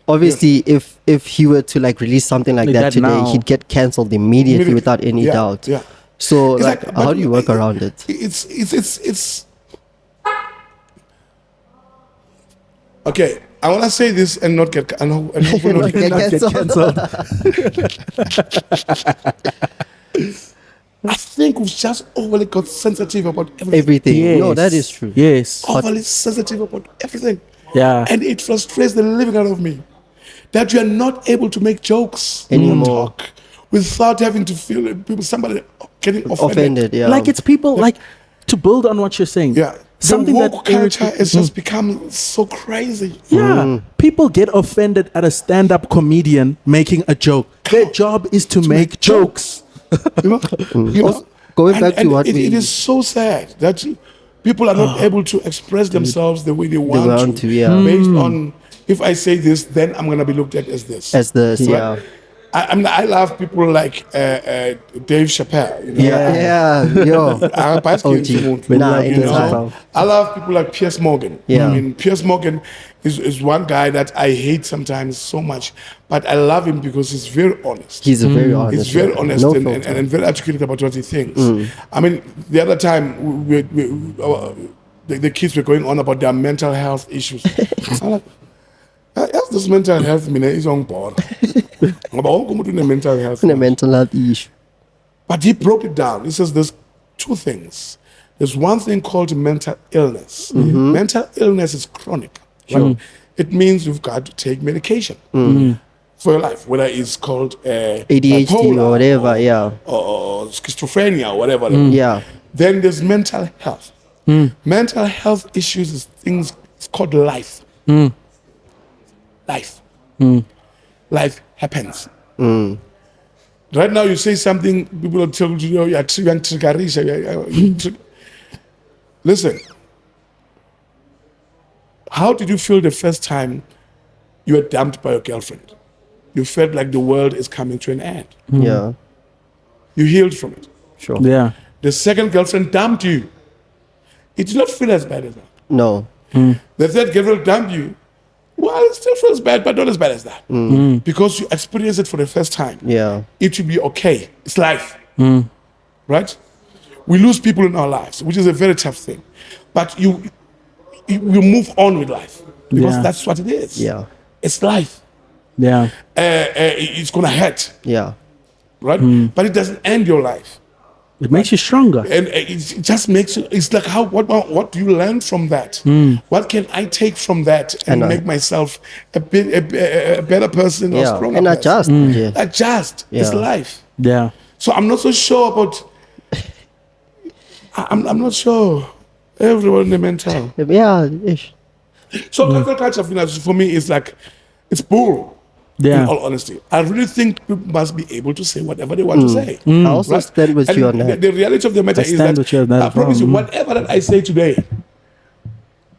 Obviously, if he were to like release something like that today, he'd get cancelled immediately without any doubt. Yeah. So like how do you work around it? It's okay. I want to say this and not get and hopefully not get cancelled. I think we've just overly got sensitive about everything. Yes. No, that is true. Yes. Overly sensitive about everything. Yeah. And it frustrates the living out of me that you are not able to make jokes anymore. Talk without having to feel somebody getting offended. Yeah. Like it's people like to build on what you're saying. Yeah. Something the woke culture has just become so crazy. Yeah. People get offended at a stand-up comedian making a joke. Their job is to make jokes. Going back to what it is so sad that people are not able to express themselves the way they want to. Based on, if I say this, then I'm going to be looked at as this. I love people like Dave Chappelle. I love people like Piers Morgan. I mean, Piers Morgan is one guy that I hate sometimes so much, but I love him because he's very honest. He's very honest. He's very honest and very articulate about what he thinks. I mean, the other time the kids were going on about their mental health issues. I'm like, as this mental health is on board. mental health issue. But he broke it down. He says there's two things. There's one thing called mental illness. Mental illness is chronic. Right? It means you've got to take medication for your life, whether it's called ADHD or whatever, or schizophrenia or whatever. Then there's mental health. Mental health issues is things, it's called life. Life. Life happens. Right now, you say something, people will tell you, you're triggerisha. Listen, how did you feel the first time you were dumped by your girlfriend? You felt like the world is coming to an end. Yeah. You healed from it. Sure. Yeah. The second girlfriend dumped you. It did not feel as bad as that. No. The third girlfriend dumped you. Well, it still feels bad, but not as bad as that. Because you experienced it for the first time. Yeah. It will be okay. It's life. Right? We lose people in our lives, which is a very tough thing. But you move on with life. Because that's what it is. Yeah. It's life. Yeah. It's going to hurt. Yeah. Right? But it doesn't end your life. It makes you stronger. And it just makes you, it's like, what do you learn from that? What can I take from that and make myself a better person or stronger and person? adjust. Yeah. Adjust. It's life. Yeah. So I'm not so sure about, I'm not sure everyone in the mental. Yeah. Ish. So cancel culture for me is like, it's bull. Yeah. In all honesty, I really think people must be able to say whatever they want to say. I also stand with you on that. The reality of the matter is stand with you on that that I as well. promise you, whatever that I say today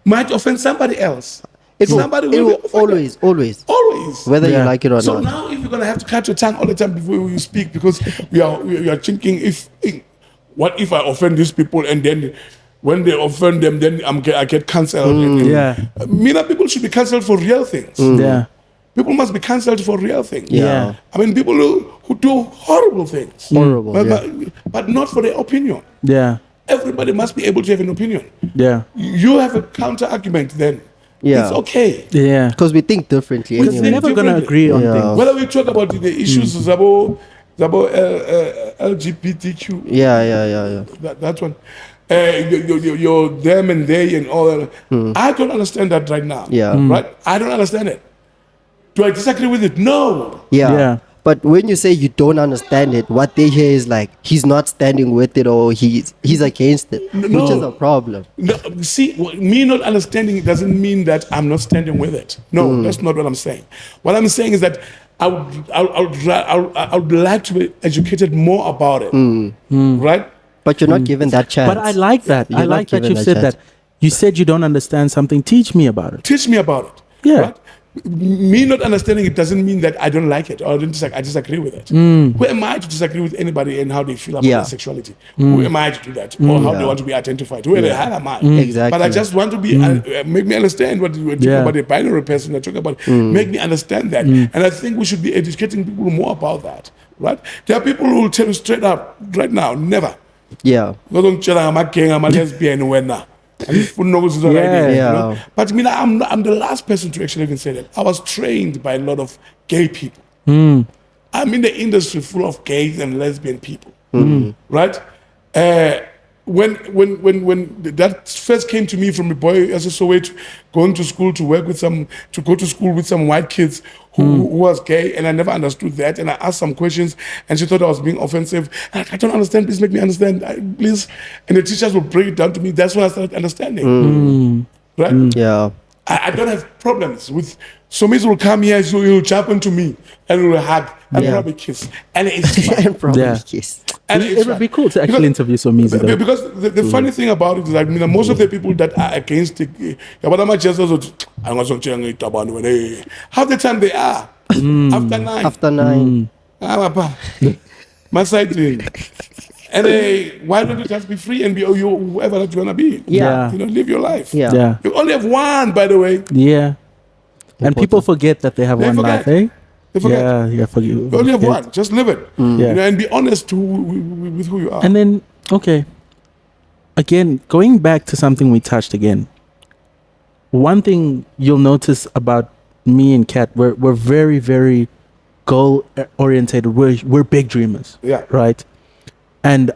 might offend somebody else. Somebody will be offended. always, whether you like it or So not. now, if you're gonna have to cut your tongue all the time before you speak, because we are thinking, what if I offend these people and then when they offend them, then I get cancelled. Yeah. People should be cancelled for real things. Yeah. People must be cancelled for real things. Yeah. I mean, people who do horrible things. But not for their opinion. Yeah. Everybody must be able to have an opinion. Yeah. You have a counter argument then. Yeah. It's okay. Yeah. Because we think differently. We We're think never going to differently. agree on Yeah. things. Whether we talk about the issues about LGBTQ. Yeah. That one. Your them and they and all that. I don't understand that right now. Yeah. Right? I don't understand it. Do I disagree with it? No. Yeah. But when you say you don't understand it, what they hear is like he's not standing with it or he's against it, which is a problem. No, see, me not understanding it doesn't mean that I'm not standing with it. No, that's not what I'm saying. What I'm saying is that I would like to be educated more about it. Right? But you're not given that chance. But I like that. You're I not like that given you said chance. that. You said you don't understand something. Teach me about it. Teach me about it. Yeah. Right? Me not understanding it doesn't mean that I don't like it or I disagree with it. Who am I to disagree with anybody and how they feel about their sexuality? Who am I to do that? Or how they want to be identified? Who the hell am I? Exactly. But I just want to be make me understand what we're talking about, the binary person. I talk about make me understand that. And I think we should be educating people more about that. Right? There are people who will tell you straight up right now, never. Yeah. I'm a king, I'm a lesbian, when now. Yeah. But I mean, I'm the last person to actually even say that. I was trained by a lot of gay people. I'm in the industry full of gays and lesbian people, right? When that first came to me from a boy as a Soweto, going to school to go to school with some white kids who was gay, and I never understood that, and I asked some questions, and she thought I was being offensive. I don't understand. Please make me understand, please. And the teachers would break it down to me. That's when I started understanding, right? Yeah. I don't have problems with. Somis will come here, so he'll jump into me and we'll hug and probably kiss, and it's fine. And probably kiss. And It would be cool to actually interview Somizi though. Because the funny thing about it is like, most of the people that are against it, half the time they are. After 9. My side thing. And why don't you just be free and be whoever that you want to be? Yeah. Live your life. Yeah. You only have one, by the way. Yeah. And people forget that they have one life, eh? They forget. Yeah, forget. You only have one. Just live it. Yeah. And be honest with who you are. And then, okay. Again, going back to something we touched again. One thing you'll notice about me and Kat, we're very, very goal oriented. We're big dreamers. Yeah. Right? And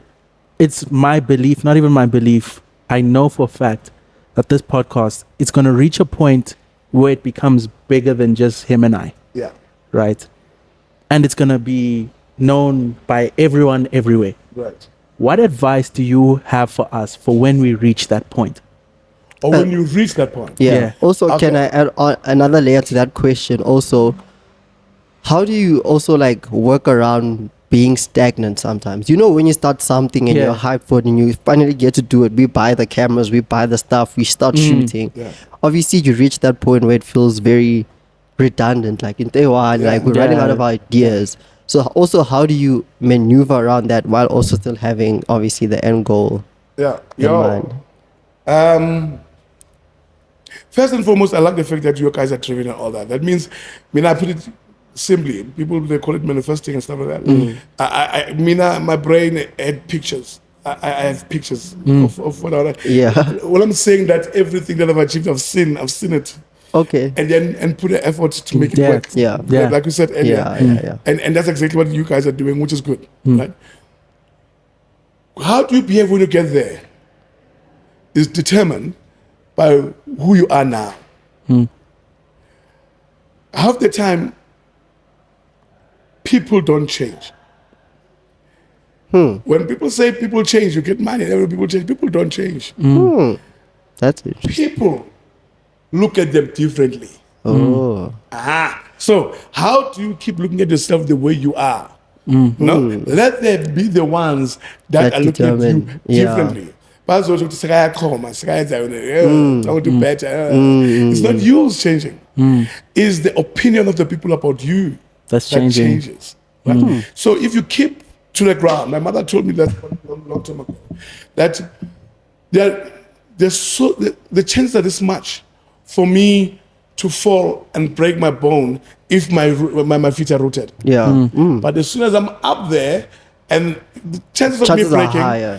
it's my belief, not even my belief, I know for a fact that this podcast, it's going to reach a point where it becomes bigger than just him and I. Yeah. Right? And it's going to be known by everyone everywhere. Right. What advice do you have for us for when we reach that point? Or when you reach that point. Yeah. Yeah. Also, Okay. can I add on another layer to that question? Also, how do you also like work around being stagnant sometimes? You know, when you start something and you're hyped for it and you finally get to do it, we buy the cameras, we buy the stuff, we start shooting. Yeah. Obviously, you reach that point where it feels very redundant, like in Taiwan, like we're running out of ideas. So also, how do you maneuver around that while also still having obviously the end goal in mind? First and foremost, I like the fact that you guys are driven and all that. That means, I put it simply, people, they call it manifesting and stuff like that. My brain had pictures. I have pictures of what I Well, I'm saying that everything that I've achieved, I've seen it. Okay. And put an effort to make it work. Yeah. Like we said earlier. And that's exactly what you guys are doing, which is good. Right? How do you behave when you get there is determined by who you are now. Half the time, people don't change. When people say people change, you get money. Every people change. People don't change. That's interesting. People look at them differently. So how do you keep looking at yourself the way you are? No, let them be the ones that are looking at you differently. It's not you who's changing. It's the opinion of the people about you that changing. Changes. Right? So if you keep to the ground, my mother told me that a long time ago, that the chances are this much for me to fall and break my bone if my feet are rooted. But as soon as I'm up there, and the chances of me breaking are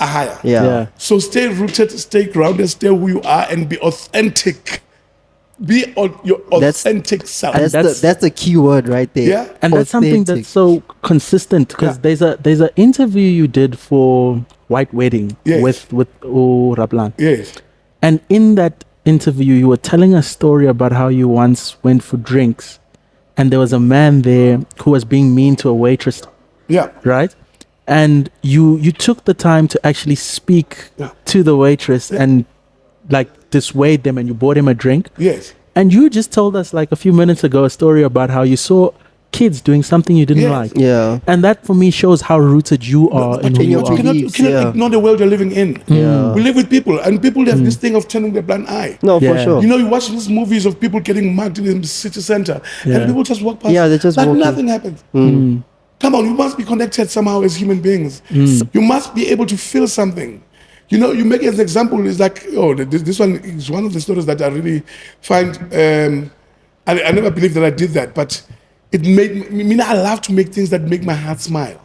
higher. So stay rooted, stay grounded, stay who you are, and be authentic. Be your authentic self. That's the key word right there. Yeah, and that's something that's so consistent because there's an interview you did for White Wedding with Rapulana. Yes, and in that interview you were telling a story about how you once went for drinks, and there was a man there who was being mean to a waitress. Yeah. Right? And you took the time to actually speak to the waitress and like dissuade them, and you bought him a drink. Yes. And you just told us like a few minutes ago a story about how you saw kids doing something you didn't like. Yeah. And that for me shows how rooted you are in who you are. You cannot ignore the world you're living in. Yeah. We live with people, and people have this thing of turning their blind eye. No, for sure. You know, you watch these movies of people getting mugged in the city center, and people just walk past. Yeah, they just like walk nothing happens. Come on, you must be connected somehow as human beings. You must be able to feel something. You know, you make it as an example, it's like, this one is one of the stories that I really find, I never believed that I did that, but it made me, I love to make things that make my heart smile.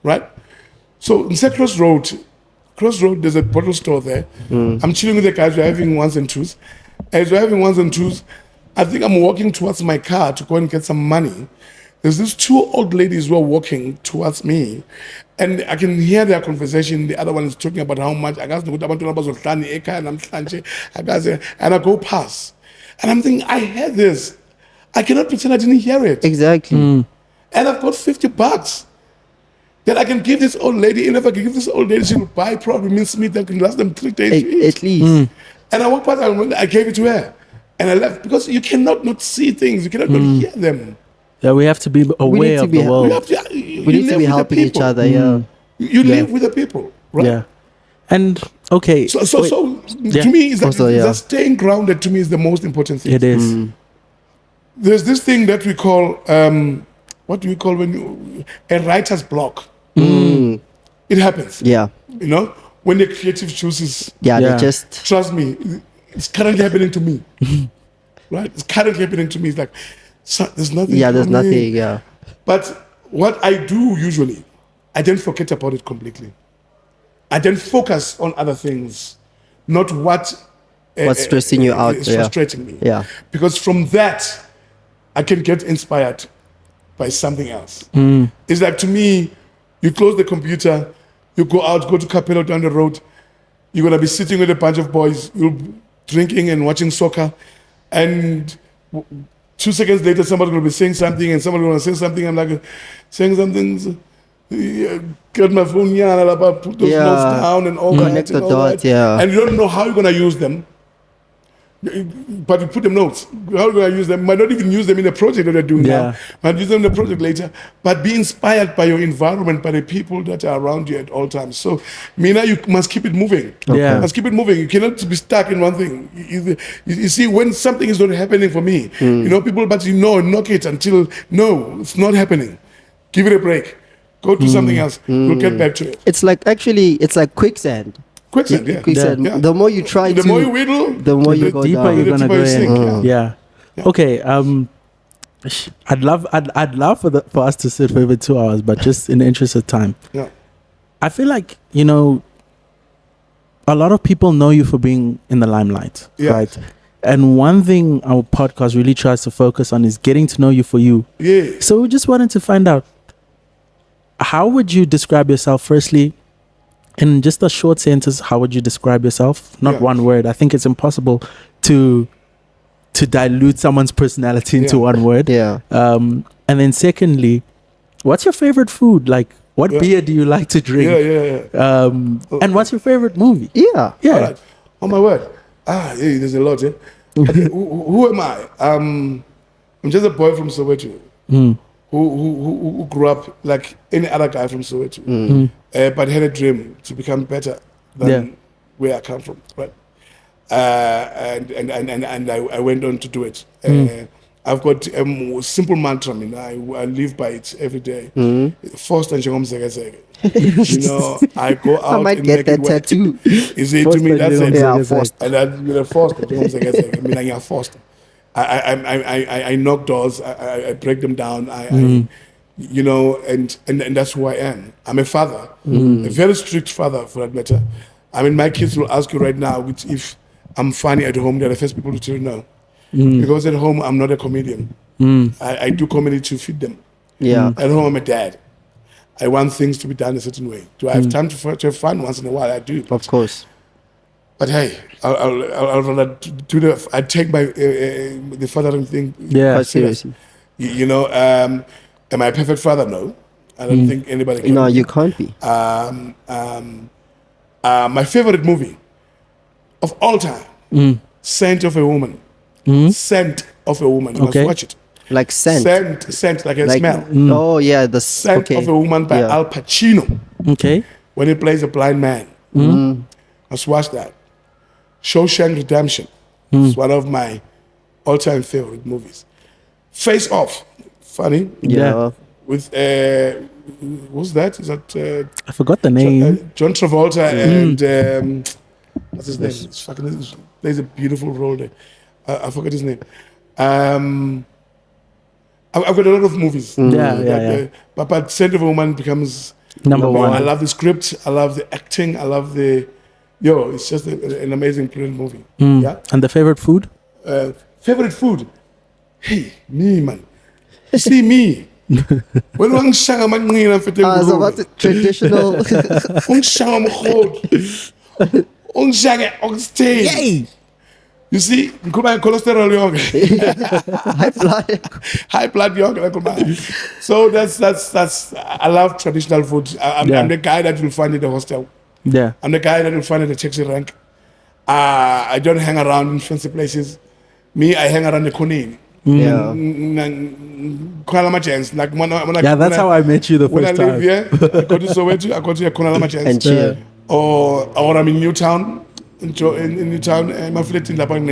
Right? So in Crossroad, there's a bottle store there. I'm chilling with the guys, we're having ones and twos. As we're having ones and twos, I think I'm walking towards my car to go and get some money. There's these two old ladies who are walking towards me, and I can hear their conversation. The other one is talking about how much and I go past. And I'm thinking, I heard this. I cannot pretend I didn't hear it. Exactly. And I've got $50 that I can give this old lady. And if I can give this old lady, she will buy probably mincemeat that can last them 3 days. At least. And I walked past and I gave it to her. And I left because you cannot not see things. You cannot not hear them. Yeah, we have to be aware of the world. We need to be helping each other, You live with the people, right? Yeah. And, okay. So to me, is that staying grounded to me is the most important thing. It is. There's this thing that we call, what do we call a writer's block. It happens. Yeah. You know, when the creative chooses. Yeah, they just. Trust me, it's currently happening to me. Right? It's currently happening to me. It's like, there's nothing. Yeah, there's nothing. Yeah. But what I do usually, I don't forget about it completely. I don't focus on other things, not what's stressing you out. It's frustrating me. Yeah. Because from that, I can get inspired by something else. It's like, to me, you close the computer, you go out, go to Capello down the road, you're going to be sitting with a bunch of boys, you're drinking and watching soccer, and 2 seconds later, somebody's going to be saying something, and somebody's going to say something. I'm like, saying something, get my phone here, and put those notes down and all Connect that. the dots, yeah. And you don't know how you're going to use them. But you put them notes. How do I use them? Might not even use them in the project that they're doing now. Might use them in the project later. But be inspired by your environment, by the people that are around you at all times. So, Mina, you must keep it moving. Yeah. You must keep it moving. You cannot be stuck in one thing. You see, when something is not happening for me, people, but knock it until, no, it's not happening. Give it a break. Go do something else. We'll get back to it. It's like quicksand. Quicksand, yeah. Quicksand. Yeah. The more you try the more you whittle, the more you go deeper down. you're gonna go sink, in. Yeah. Okay. I'd love for us to sit for over 2 hours, but just in the interest of time. Yeah. I feel like a lot of people know you for being in the limelight, right? And one thing our podcast really tries to focus on is getting to know you for you. Yeah. So we just wanted to find out, how would you describe yourself? Firstly, in just a short sentence, how would you describe yourself? Not one word. I think it's impossible to dilute someone's personality into one word. Yeah. And then secondly, what's your favorite food? Like, what beer do you like to drink? Yeah. And what's your favorite movie? Yeah. All right. Oh my word. There's a lot. Okay, who am I? I'm just a boy from Soweto who grew up like any other guy from Soweto, but had a dream to become better than where I come from, right? And I went on to do it. I've got a simple mantra. I live by it every day. First and I go out. I might and get make that it work. tattoo. You see, to me, that's it. Yeah, first. And I'm forced. I'm forced. I knock doors. I break them down. And that's who I am. I'm a father, a very strict father for that matter. I mean, my kids will ask you right now if I'm funny at home. They're the first people to tell you no. Because at home, I'm not a comedian. I do comedy to feed them. Yeah. At home, I'm a dad. I want things to be done a certain way. Do I have time to have fun once in a while? I do. Of course. But hey, I'll rather do I take my the fathering thing quite seriously. Am I a perfect father? No. I don't think anybody can. No, you can't be. My favorite movie of all time, Scent of a Woman. Scent of a Woman. You must watch it. Like scent. Scent, like a smell. Oh, yeah. The Scent of a Woman by Al Pacino. Okay. When he plays a blind man. Let's watch that. Shawshank Redemption. It's one of my all-time favorite movies. Face Off. Funny. Yeah. With, who's that? Is that... I forgot the name. John Travolta and... what's his name? He plays a beautiful role there. I forgot his name. I've got a lot of movies. But Scent of a Woman becomes number one. I love the script. I love the acting. I love the... it's just an amazing, brilliant movie. Yeah. And the favorite food? Favorite food? Hey, me, man. See me. When I'm shanga manqina mfethe so about the traditional... Ungishanga mkhulu. Ungishanga oxtail. Yay! You see, ngikhuluma cholesterol yonke. High blood yonke. So that's I love traditional food. I'm the guy that you'll find at the hostel. Yeah. I'm the guy that you'll find at the taxi rank. I don't hang around in fancy places. Me, I hang around the corner. Yeah. That's how I met you the when first I live time. here, I go to Soweto, I go to Kutlwano And chill. or I'm in Newtown. In Newtown, my flat in Lapang,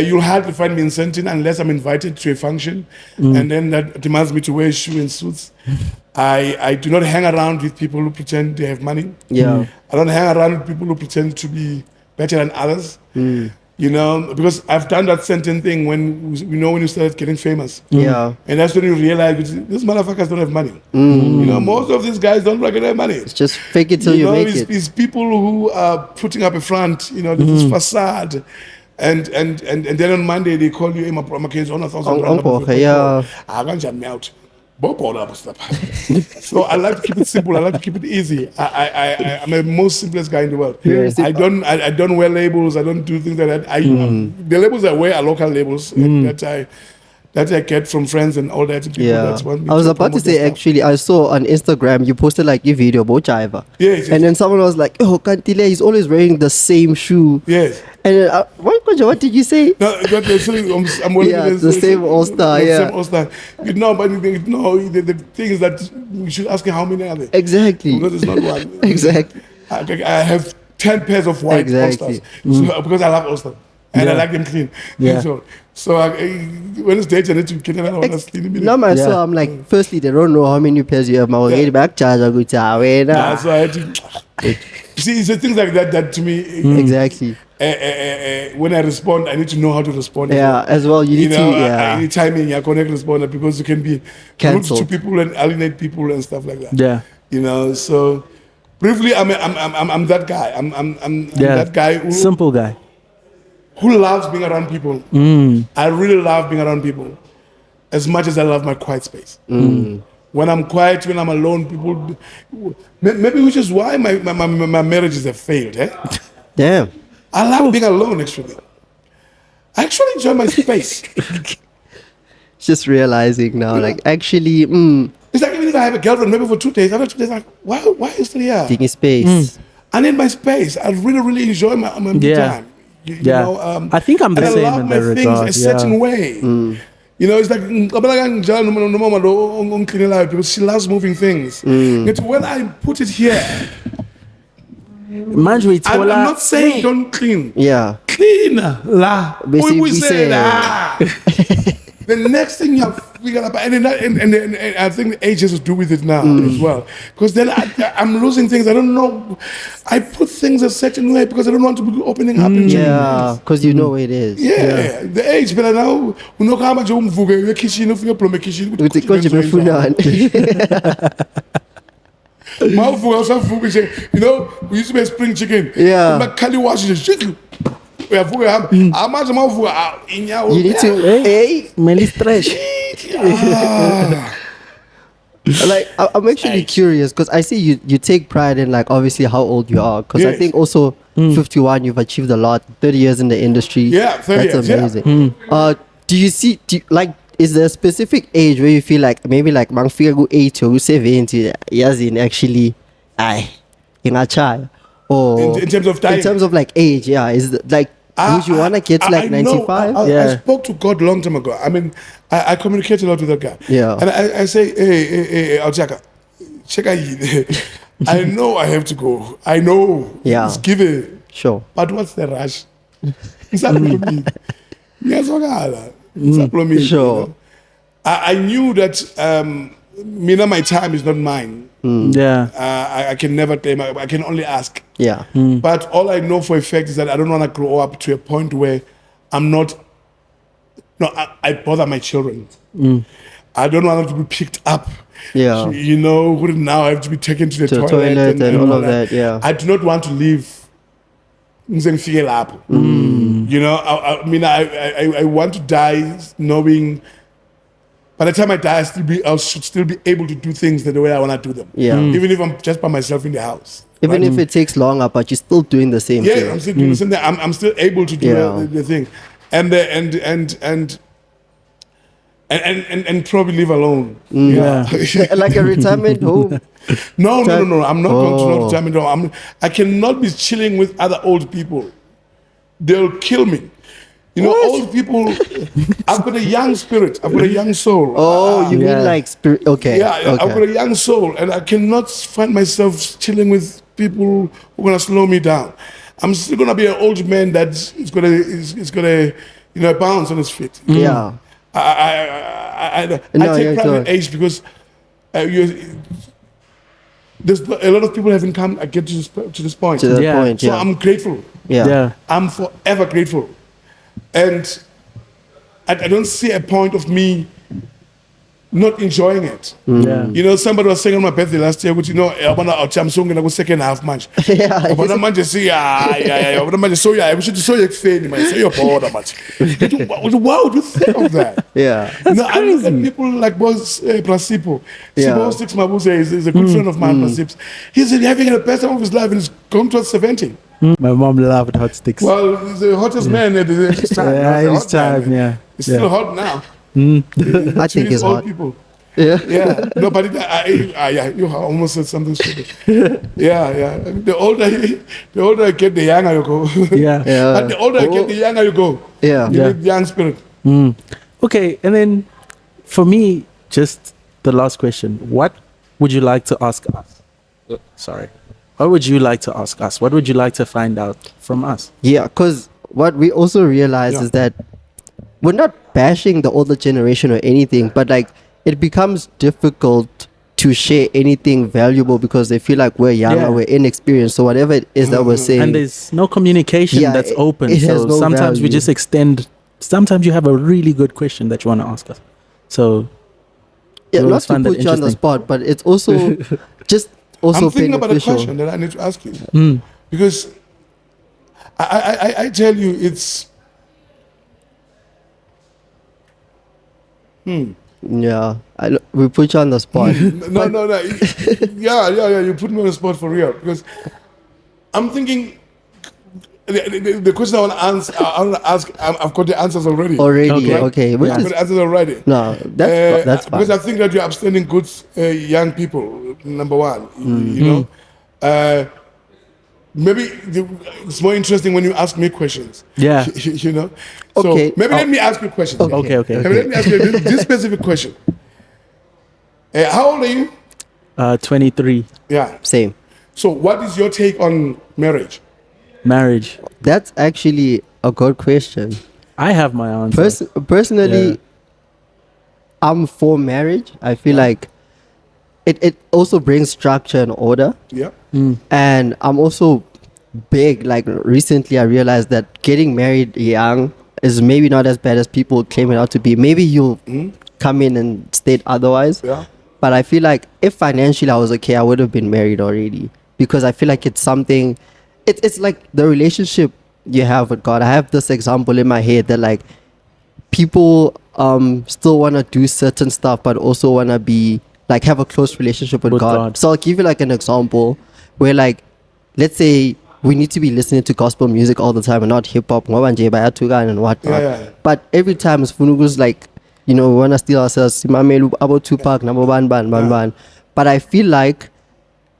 you'll hardly find me in Sentin unless I'm invited to a function, and then that demands me to wear shoes and suits. I do not hang around with people who pretend they have money. Yeah. I don't hang around with people who pretend to be better than others. Because I've done that certain thing when you start getting famous. Yeah. And that's when you realize these motherfuckers don't have money. Most of these guys don't have money. It's just fake it till you make it. It's people who are putting up a front, this facade. And then on Monday they call you, my kids on 1,000 rand. Yeah. I can't me out. So I like to keep it simple. I like to keep it easy. I'm the most simplest guy in the world. I don't wear labels. I don't do things like that. The labels I wear are local labels that that I get from friends and all that. People that want me I was to about to promote their say, stuff. actually, I saw on Instagram you posted like your video about Jiva. Yes, And then someone was like, "Oh, Kantile, he's always wearing the same shoe." yes. And then, what did you say? No, I'm Yeah, the same All-Star, yeah. Same All-Star. No, but the thing is that you should ask me how many are there. Exactly. Because it's not one. Exactly. I have 10 pairs of white Exactly. All-Stars. So, because I love All-Star. And I Yeah. like them clean. Yeah. So when it's date, I need to get another one that's clean. No, man, so Yeah. I'm like, firstly, they don't know how many pairs you have. My Yeah. back charge, I go to So I had to... See, it's the things like that to me... Exactly. When I respond, I need to know how to respond. Yeah, as well. You need to, I yeah. need timing. I connect responder because you can be rude Cancelled. to people and alienate people and stuff like that. Yeah. So briefly, I'm that guy. I'm that guy Simple guy. who loves being around people. I really love being around people as much as I love my quiet space. When I'm quiet, when I'm alone, people maybe which is why my marriages have failed. Damn. I love being alone, actually. I actually enjoy my space. Just realizing now, like, actually, It's like even if I have a girlfriend, maybe for 2 days, after 2 days, like, why is it still here? taking space. I need my space. I really enjoy my me Yeah. time. You Yeah. know, I think I'm the and same I love in my that things regard. a certain way. You know, it's like because she loves moving things. Yet when I put it here, Manje I'm not saying don't clean. Yeah. Clean la. Basically We say say- la. The next thing you have figured out, and I think the age has to do with it now as well. Because then I'm losing things. I don't know. I put things a certain way because I don't want to be opening up. And Yeah, because you know where it is. yeah, the age, but now unokuhamba nje umvuke uye kitchen ufike plumbe kitchen With the coach befunani. mawuvuka usavuka nje, you know, we used to be spring chicken. Yeah. Makali wash nje. Uyavuka uhamba. Amanje mawuvuka inyawo. You need to, hey, Many stretch. like, I'm actually curious because I see you take pride in, like, obviously how old you are. Because I Yes. think also 51, you've achieved a lot. 30 years in the industry. Yeah, 30 That's years, yeah. amazing. Do you see, like, is there a specific age where you feel like maybe like Mangfika go 80 or 70 years in actually, in a child? Or In terms of time? In terms of like age, yeah. Is it, like, would you want to get to like 95? I spoke to God long time ago. I mean, I communicate a lot with that guy. Yeah. And I say, hey, Alchaka, check out. I know I have to go. I know. Yeah. It's given. Sure. But what's the rush? Sure. I knew that my time is not mine. Yeah. I can never claim. I can only ask. Yeah. But all I know for a fact is that I don't want to grow up to a point where I'm not. No, I bother my children. I don't want them to be picked up. Yeah. You know, now I have to be taken to the To the toilet, toilet and all of that, yeah. I do not want to live. You know, I mean, I want to die knowing. By the time I die, I should still be able to do things the way I want to do them. Yeah. Even if I'm just by myself in the house. Even if it takes longer, but you're still doing the same Yeah, thing. I'm still doing the same thing. I'm still able to do Yeah. the thing, and probably live alone. Yeah. Like a retirement home. No. I'm not going to Oh. no retirement home. I cannot be chilling with other old people. They'll kill me. You know, old people. I've got a young spirit. I've got a young soul. Oh, you Yeah. mean like spirit? Okay. Yeah, I've got Okay. a young soul, and I cannot find myself chilling with people who are gonna slow me down. I'm still gonna be an old man that is gonna bounce on his feet. Yeah. I No, take yeah, pride sure. in age because there's a lot of people haven't come. I get to this point. To that Yeah. point, So yeah. I'm grateful. Yeah. I'm forever grateful, and I don't see a point of me not enjoying it. Yeah. You know, somebody was saying on my birthday last year, which, you know, I want to I'm singing the second half match. Yeah. But I'm just saying, we should so you fail, man. Say your border match. Why would you think of that? Yeah. You know, I look at people like Boss Prasipo. Yeah. Sibo Six Mabuse is a good friend of mine, Prasips. He's having the best time of his life and he's gone towards 70. My mom loved hot sticks. Well, he's the hottest man at this time. yeah, He's a it's hot man. time. Yeah. He's Yeah. still hot now. I think it's old hard. people. Yeah. Yeah, no, but yeah, you almost said something stupid. Yeah. The older I get, the younger you go. Yeah. Yeah. And the older I get, the younger you go. Yeah. You Yeah. need young spirit. Okay, and then for me, just the last question: what would you like to ask us? Sorry, what would you like to ask us? What would you like to find out from us? Yeah, because what we also realize Yeah. is that we're not bashing the older generation or anything, but like it becomes difficult to share anything valuable because they feel like we're younger, Yeah. we're inexperienced. So whatever it is that we're saying, And there's no communication Yeah, that's it- open. it has So no sometimes we value. just extend. Sometimes you have a really good question that you want to ask us. So yeah, we not always to find that put you on the interesting. spot, but it's also just also I'm thinking about a beneficial. question that I need to ask you. Because I tell you, it's. Yeah, we put you on the spot. No. Yeah. You put me on the spot for real. Because I'm thinking. The question I want to answer, I've got the answers already. Already, Okay. okay. Which I've got is the answers already. no, that's fine. Because I think that you're upstanding good young people, number one. You know? Maybe it's more interesting when you ask me questions. Yeah. You know? So Okay. maybe let me ask you a question. Okay. Maybe let me ask you this specific question. How old are you? 23. Yeah. Same. So what is your take on marriage? Marriage. That's actually a good question. I have my answer. Personally, Yeah. I'm for marriage. I feel like it also brings structure and order. Yeah. And I'm also big. Like recently, I realized that getting married young is maybe not as bad as people claim it out to be. Maybe you'll come in and state otherwise. Yeah. But I feel like if financially I was okay, I would have been married already because I feel like it's something. It's like the relationship you have with God. I have this example in my head that like people still want to do certain stuff, but also want to be like have a close relationship with God. So I'll give you like an example where like let's say we need to be listening to gospel music all the time and not hip hop and whatnot. Yeah. But every time it's Funugu's like, you know, we want to steal ourselves. About Tupac, number one, ban. But I feel like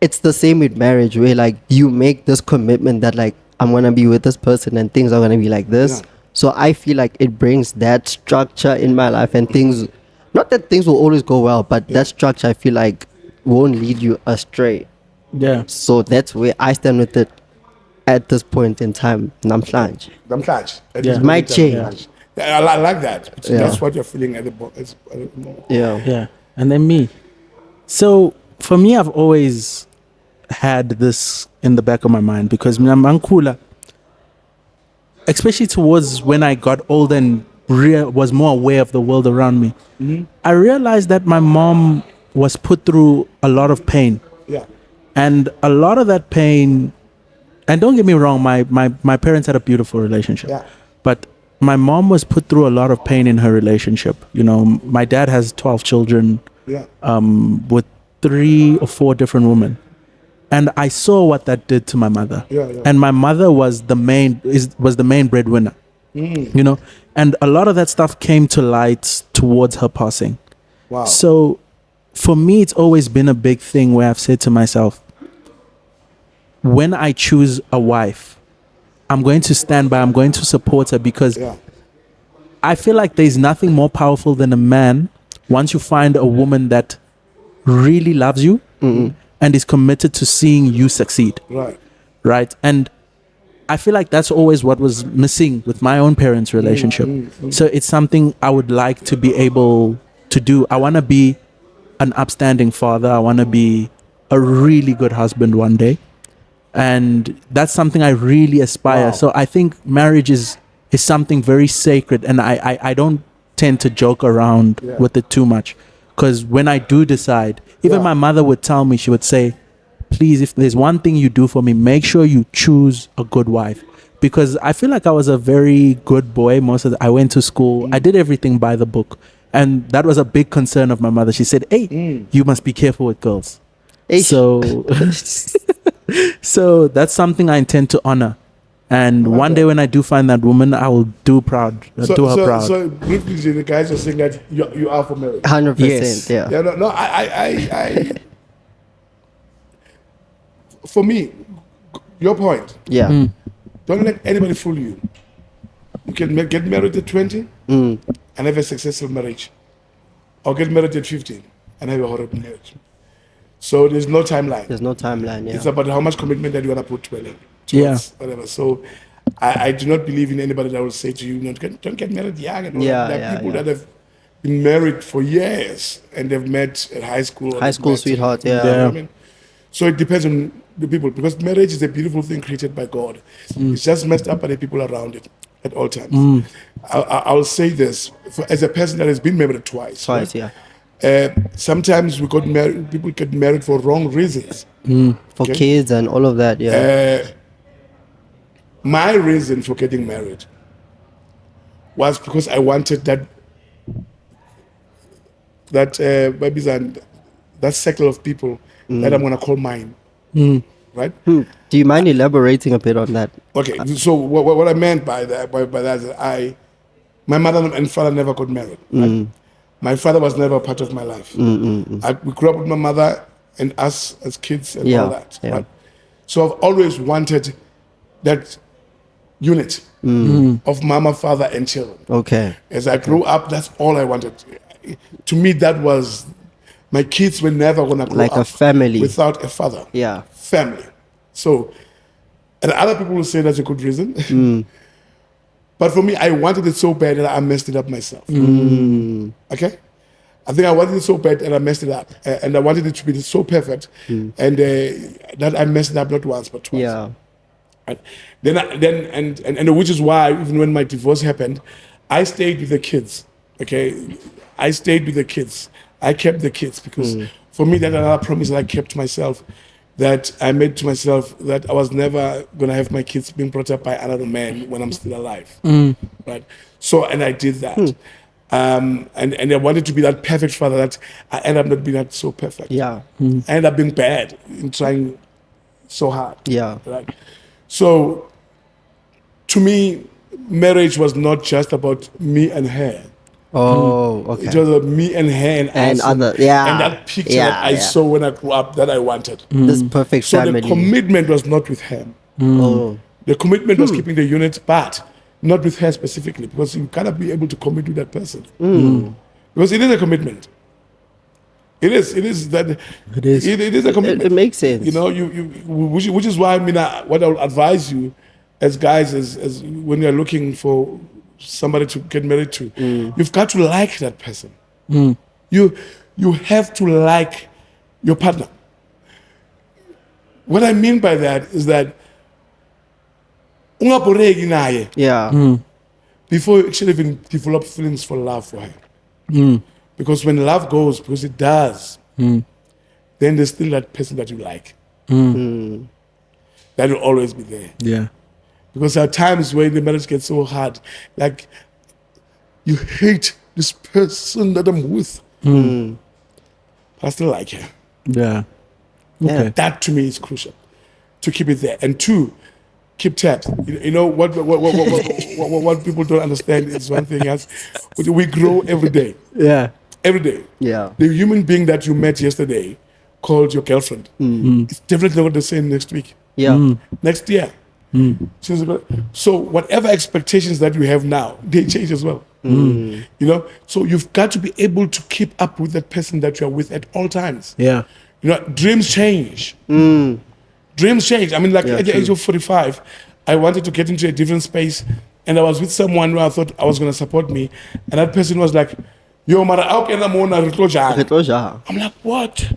it's the same with marriage where like you make this commitment that like I'm gonna be with this person and things are gonna be like this. Yeah. So I feel like it brings that structure in my life and things, not that things will always go well, but that structure I feel like won't lead you astray. Yeah. So that's where I stand with it at this point in time. Namhlanje. Yeah. It might change. Yeah, I like that. Yeah. That's what you're feeling at the moment. Yeah. Yeah. And then me. So for me, I've always had this in the back of my mind because Mnankula, especially towards when I got older and was more aware of the world around me, I realized that my mom was put through a lot of pain. Yeah. And a lot of that pain, and don't get me wrong, my parents had a beautiful relationship. Yeah. But my mom was put through a lot of pain in her relationship. You know, my dad has 12 children Yeah. with 3 or 4 different women. And I saw what that did to my mother. Yeah. And my mother was the main breadwinner. You know, and a lot of that stuff came to light towards her passing. Wow. So for me, it's always been a big thing where I've said to myself, when I choose a wife, I'm going to stand by, I'm going to support her because Yeah. I feel like there's nothing more powerful than a man once you find a woman that really loves you and is committed to seeing you succeed. Right. Right. And I feel like that's always what was missing with my own parents' relationship. So it's something I would like to be able to do. I want to be an upstanding father. I want to be a really good husband one day. And that's something I really aspire. Wow. So I think marriage is something very sacred. And I don't tend to joke around with it too much. Because when I do decide, even my mother would tell me, she would say, please, if there's one thing you do for me, make sure you choose a good wife. Because I feel like I was a very good boy. I went to school. I did everything by the book. And that was a big concern of my mother. She said, hey, you must be careful with girls. Hey. So, so that's something I intend to honor. And one day when I do find that woman, I will do proud. Do her proud. So briefly, the guys are saying that you are for marriage. 100%. Yes. Yeah. Yeah, no, I for me, your point. Yeah. Don't let anybody fool you. You can get married at 20 and have a successful marriage, or get married at 15 and have a horrible marriage. So there's no timeline. There's no timeline. Yeah. It's about how much commitment that you want to put towards whatever. So I do not believe in anybody that will say to you, don't get married young. And all that. There are people that have been married for years and they've met at high school. High school sweetheart, You know what I mean? So it depends on the people, because marriage is a beautiful thing created by God. It's just messed up by the people around it at all times. I'll say this, as a person that has been married twice. Right? Yeah. Sometimes people get married for wrong reasons. For kids and all of that, yeah. My reason for getting married was because I wanted that circle of people that I'm gonna call mine. Right? Do you mind elaborating a bit on that? Okay, so what I meant by that is my mother and father never got married. Right? My father was never a part of my life. We grew up with my mother and us as kids and all that. Yeah. Right? So I've always wanted that unit of mama, father, and children. Okay. As I grew up, that's all I wanted. To me, that was, my kids were never going to grow like up a family without a father. Yeah. Family. So, and other people will say that's a good reason. But for me, I wanted it so bad that I messed it up myself. Okay? I think I wanted it so bad and I messed it up. And I wanted it to be so perfect. And that I messed it up not once, but twice. Yeah. Right? Then which is why even when my divorce happened, I stayed with the kids. Okay? I stayed with the kids. I kept the kids because for me, that's another promise that I kept to myself, that I made to myself, that I was never going to have my kids being brought up by another man when I'm still alive. Right? So, and I did that. And I wanted to be that perfect father that I ended up not being that so perfect. Yeah. I ended up being bad in trying so hard. Yeah. Right? So, to me, marriage was not just about me and her. Oh, okay. It was about me and her and us. Other, And that picture that I saw when I grew up that I wanted. This perfect So family. the commitment was not with her. Oh. The commitment was keeping the unit, but not with her specifically, because you cannot be able to commit to that person. Because it is a commitment. It is that. It is. It is a commitment. It makes sense. You know, which is why what I would advise you, as guys, as when you're looking for somebody to get married to, you've got to like that person. You have to like your partner. What I mean by that is that before you actually even develop feelings for love for her. Because when love goes, because it does, then there's still that person that you like. That will always be there. Yeah. Because there are times when the marriage gets so hard, like you hate this person that I'm with, but I still like her. Yeah. Okay. That to me is crucial, to keep it there. And two, keep tabs. You know what people don't understand is one thing else. We grow every day. Yeah. Every day. Yeah. The human being that you met yesterday, called your girlfriend, it's definitely not the same next week. Yeah. Next year. So whatever expectations that you have now, they change as well. You know, so you've got to be able to keep up with that person that you're with at all times. Yeah. You know, dreams change. Dreams change. I mean, like at the age of 45, I wanted to get into a different space, and I was with someone who I thought I was going to support me, and that person was like, "Yo, Mara, how can I'm like, what?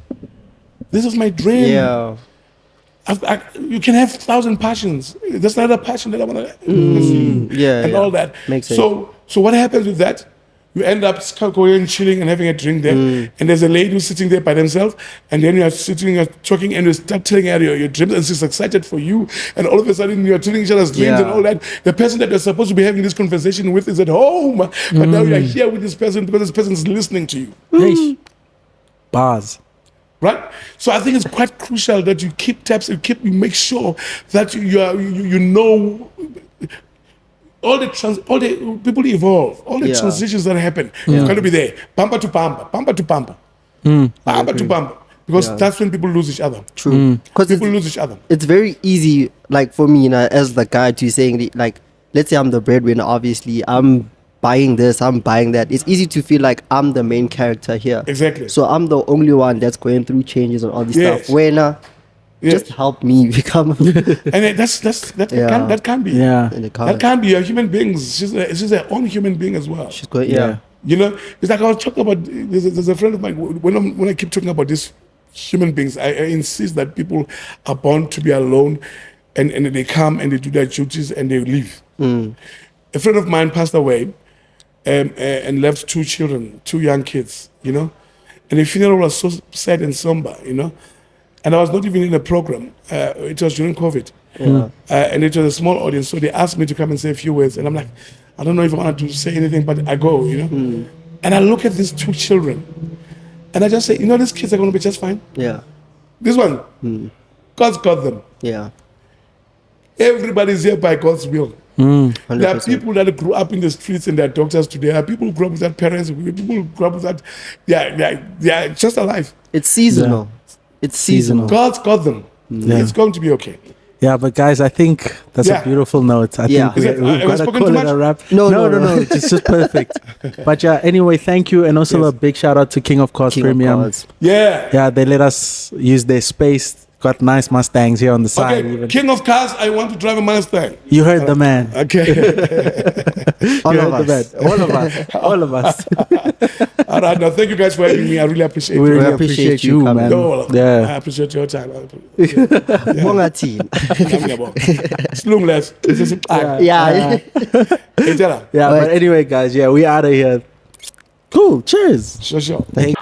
This is my dream. Yeah. You can have 1,000 passions. That's not a passion that I want to pursue. And all that. Makes sense. So what happens with that? You end up going and chilling and having a drink there, and there's a lady who's sitting there by themselves, and then you're sitting, you're talking, and you start telling her your dreams, and she's excited for you, and all of a sudden you're telling each other's dreams and all that. The person that you're supposed to be having this conversation with is at home, but now you're here with this person because this person is listening to you. Bars. Right? So I think it's quite crucial that you keep tabs and you make sure that you know all the people evolve, all the transitions that happen. You've got to be there, bumper to bumper, bumper to bumper, bumper to bumper, because that's when people lose each other. True, because people lose each other. It's very easy, like for me, as the guy, to saying like, let's say I'm the breadwinner. Obviously, I'm buying this, I'm buying that. It's easy to feel like I'm the main character here. Exactly. So I'm the only one that's going through changes and all this stuff. When just help me become. And that can't be. Yeah. That can't be. A human being. She's her own human being as well. She's going. Yeah. You know, it's like I was talking about. There's a friend of mine. When I keep talking about these human beings, I insist that people are born to be alone, and they come and they do their duties and they leave. A friend of mine passed away, and left 2 children, 2 young kids. You know, and the funeral was so sad and somber. You know. And I was not even in the program. It was during COVID. And it was a small audience. So they asked me to come and say a few words. And I'm like, I don't know if I want to say anything, but I go, you know. And I look at these 2 children. And I just say, you know, these kids are going to be just fine. Yeah. This one, God's got them. Yeah. Everybody's here by God's will. 100%. There are people that grew up in the streets and they're doctors today. There are people who grew up without parents. People who grew up without, they are just alive. It's seasonal. Yeah. It's seasonal. God's got them. It's going to be okay. Yeah, but guys, I think that's a beautiful note. I think we've got to call it a wrap. No. It's just perfect. But yeah, anyway, thank you. And also a big shout out to King of Cars Premium. Yeah, they let us use their space. Got nice Mustangs here on the side. Okay, King of Cars, I want to drive a Mustang. You heard the man. Okay. All of us. All right, now thank you guys for having me. I really appreciate it. We really appreciate you, man. No, I appreciate your time. Bonga team. Slungless. Yeah. But anyway, guys, we out of here. Cool. Cheers. Sure. Thank